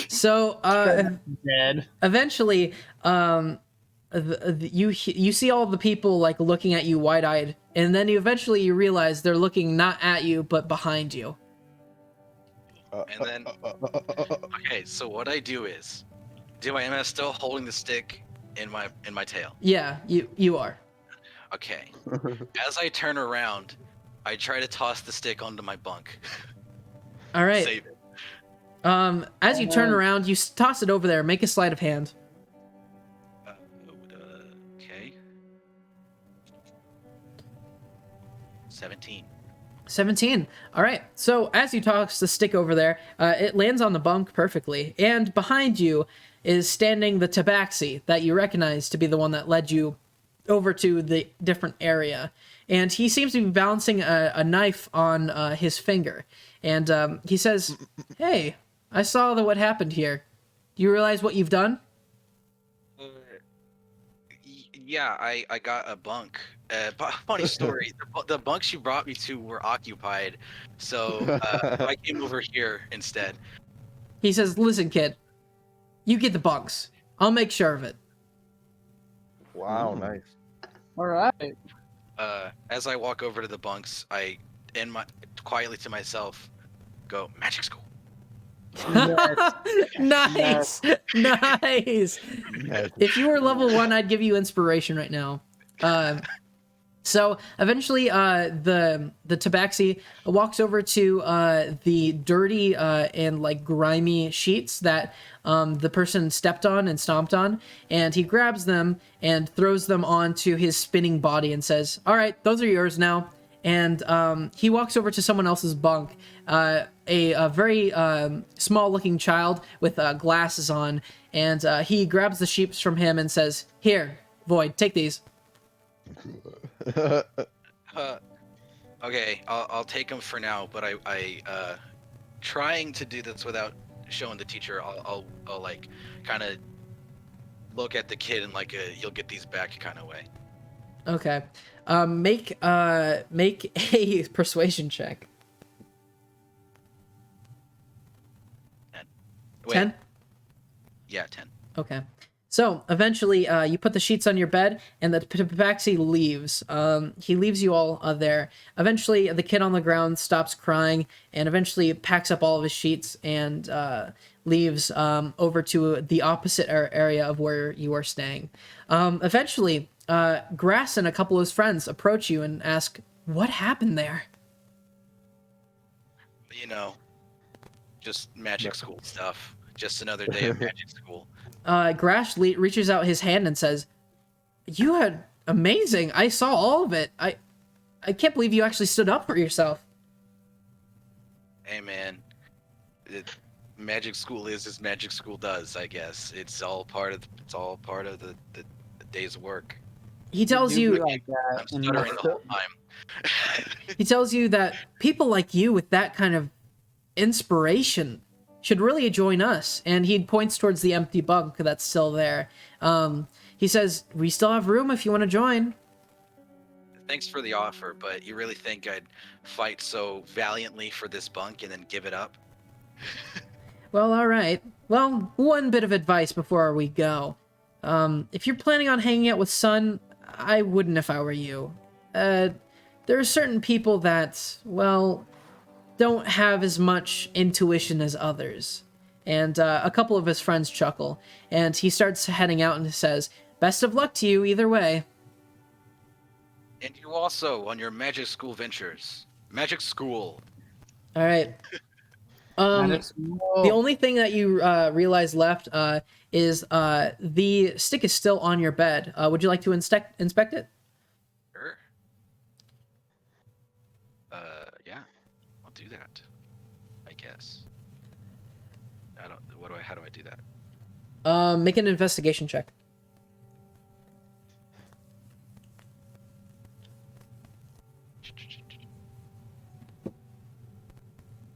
So Dead. eventually, you see all the people like looking at you wide-eyed, and then you realize they're looking not at you but behind you. And then, okay, so what I do is, am I still holding the stick in my tail? Yeah, you are. Okay. As I turn around, I try to toss the stick onto my bunk. All right. Save it. As you turn around, you toss it over there. Make a sleight of hand. Okay. 17. 17. All right. So as you toss the stick over there, it lands on the bunk perfectly. And behind you is standing the tabaxi that you recognize to be the one that led you over to the different area. And he seems to be balancing a knife on his finger. And he says, "Hey, I saw what happened here. Do you realize what you've done?" Yeah, I got a bunk. Funny story. The bunks you brought me to were occupied, so I came over here instead. He says, "Listen, kid, you get the bunks. I'll make sure of it." Wow, Ooh. nice. All right. As I walk over to the bunks, I, quietly to myself, go, "Magic school." Nice. Nice. Yes. If you were level 1, I'd give you inspiration right now. So eventually, the tabaxi walks over to the dirty and like grimy sheets that the person stepped on and stomped on, and he grabs them and throws them onto his spinning body and says, "All right, those are yours now." And he walks over to someone else's bunk, a very small-looking child with glasses on, and he grabs the sheeps from him and says, "Here, Void, take these." Okay, I'll take them for now, but I trying to do this without showing the teacher. I'll like kind of look at the kid in like a "you'll get these back" kind of way. Okay. Make a persuasion check. Wait, 10? Yeah, 10. Okay. So eventually, you put the sheets on your bed, and the tabaxi leaves. He leaves you all there. Eventually, the kid on the ground stops crying, and eventually packs up all of his sheets and leaves over to the opposite area of where you are staying. Eventually, Grass and a couple of his friends approach you and ask, "What happened there?" You know, just magic school stuff. Just another day of magic school. Grash reaches out his hand and says, "You had amazing. I saw all of it. I can't believe you actually stood up for yourself." Hey man, magic school is as magic school does. I guess it's all part of the day's work. He tells you like that. I'm stuttering the whole time. he tells you that people like you with that kind of inspiration should really join us, and he points towards the empty bunk that's still there. He says, "We still have room if you want to join." Thanks for the offer, but you really think I'd fight so valiantly for this bunk and then give it up? Well, all right. Well, one bit of advice before we go. If you're planning on hanging out with Sun, I wouldn't if I were you. There are certain people that, well, don't have as much intuition as others. And a couple of his friends chuckle, and he starts heading out and says, "Best of luck to you either way." And you also on your magic school ventures. Magic school. All right. The only thing that you realize left is the stick is still on your bed. Would you like to inspect it? Sure. Yeah, I'll do that. I guess. How do I do that? Make an investigation check.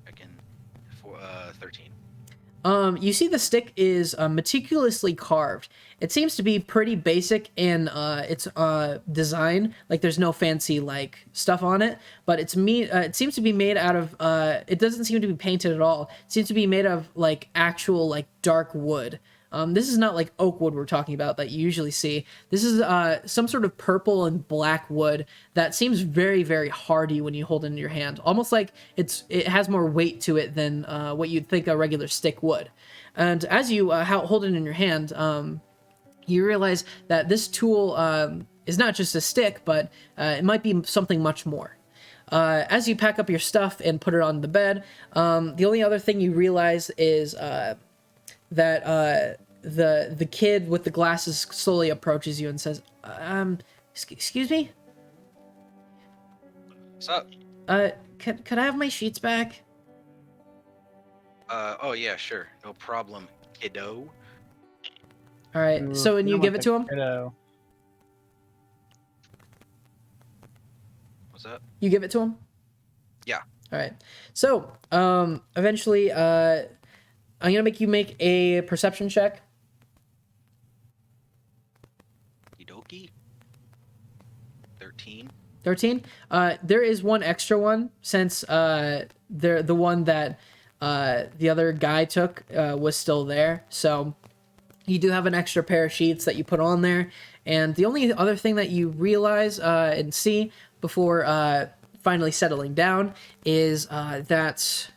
Again, for 13. You see the stick is meticulously carved. It seems to be pretty basic in its design. Like there's no fancy like stuff on it, but it seems to be made out of. It doesn't seem to be painted at all. It seems to be made of like actual like dark wood. This is not like oak wood we're talking about that you usually see. This is some sort of purple and black wood that seems very, very hardy when you hold it in your hand. Almost like it has more weight to it than what you'd think a regular stick would. And as you hold it in your hand, you realize that this tool is not just a stick, but it might be something much more. As you pack up your stuff and put it on the bed, the only other thing you realize is that the kid with the glasses slowly approaches you and says, excuse me?" What's up? Could I have my sheets back? Oh yeah, sure, no problem, kiddo. All right. So, and you give it to him? Kiddo. What's up? You give it to him? Yeah. All right. So, eventually, I'm gonna make you make a perception check. Okie 13. 13. There is one extra one since the one that the other guy took was still there. So you do have an extra pair of sheets that you put on there. And the only other thing that you realize and see before finally settling down is that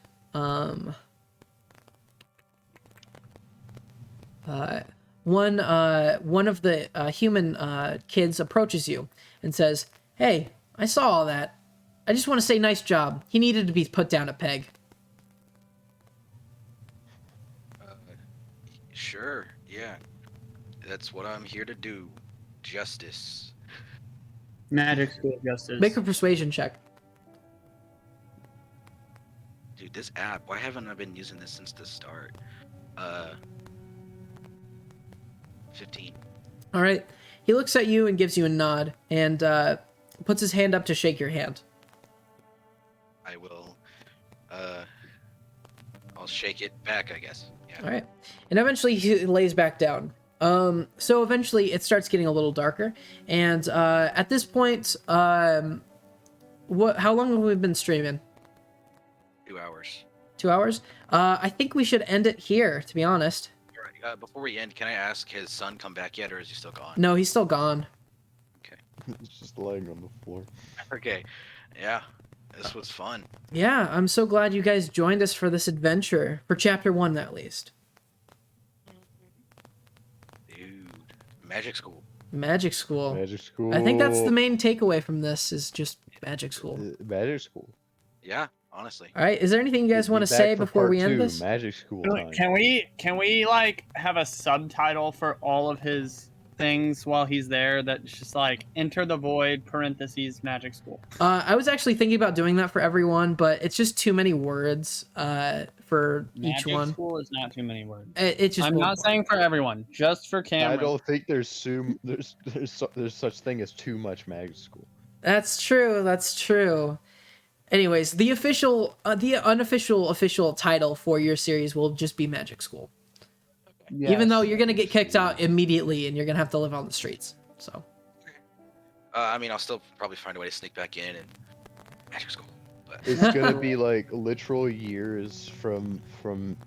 one of the human kids approaches you and says, "Hey, I saw all that. I just want to say nice job. He needed to be put down a peg." Sure, yeah. That's what I'm here to do. Justice. Magic School Justice. Make a persuasion check. Dude, this app, why haven't I been using this since the start? 15. All right. He looks at you and gives you a nod and puts his hand up to shake your hand. I will, I'll shake it back, I guess. Yeah. All right. And eventually he lays back down. So eventually it starts getting a little darker. And at this point, how long have we been streaming? 2 hours. 2 hours? I think we should end it here, to be honest. All right, before we end, can I ask, has Sun come back yet, or is he still gone? No, he's still gone. It's just laying on the floor. Okay. Yeah, this was fun. Yeah, I'm so glad you guys joined us for this adventure. For chapter 1, at least. Dude, magic school. Magic school. Magic school. I think that's the main takeaway from this is just magic school. Magic school. Yeah, honestly. All right, is there anything you guys want to Be say back for before part we end 2, this? Magic school time. Can we like have a subtitle for all of his things while he's there that's just like enter the void parentheses magic school? I was actually thinking about doing that for everyone, but it's just too many words for each Magic one. school is not too many words. It's just I'm not saying for everyone, just for Cameron. I don't think there's such thing as too much magic school. That's true. That's true. Anyways, the unofficial official title for your series will just be Magic School. Even though you're gonna get kicked out immediately and you're gonna have to live on the streets. So. I mean, I'll still probably find a way to sneak back in and magic school. But It's gonna be like literal years from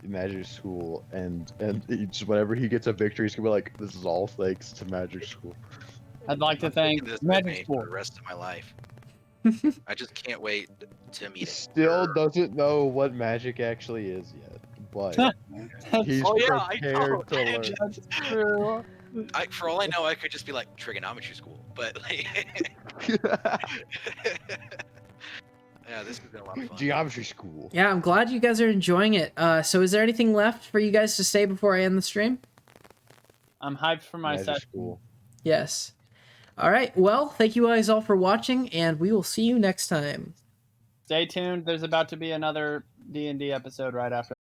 magic school, and each whenever he gets a victory, he's gonna be like, "This is all thanks to magic school." I'd like to thank this magic made school. for the rest of my life. I just can't wait to meet He it. still doesn't know what magic actually is yet, but he's Oh, yeah, I prepared know, to learn. That's true. For all I know, I could just be like trigonometry school, but like, yeah, this has been a lot of fun. Geometry school. Yeah, I'm glad you guys are enjoying it. So is there anything left for you guys to say before I end the stream? I'm hyped for my Magic session. school. Yes. All right. Well, thank you guys all for watching, and we will see you next time. Stay tuned. There's about to be another D&D episode right after.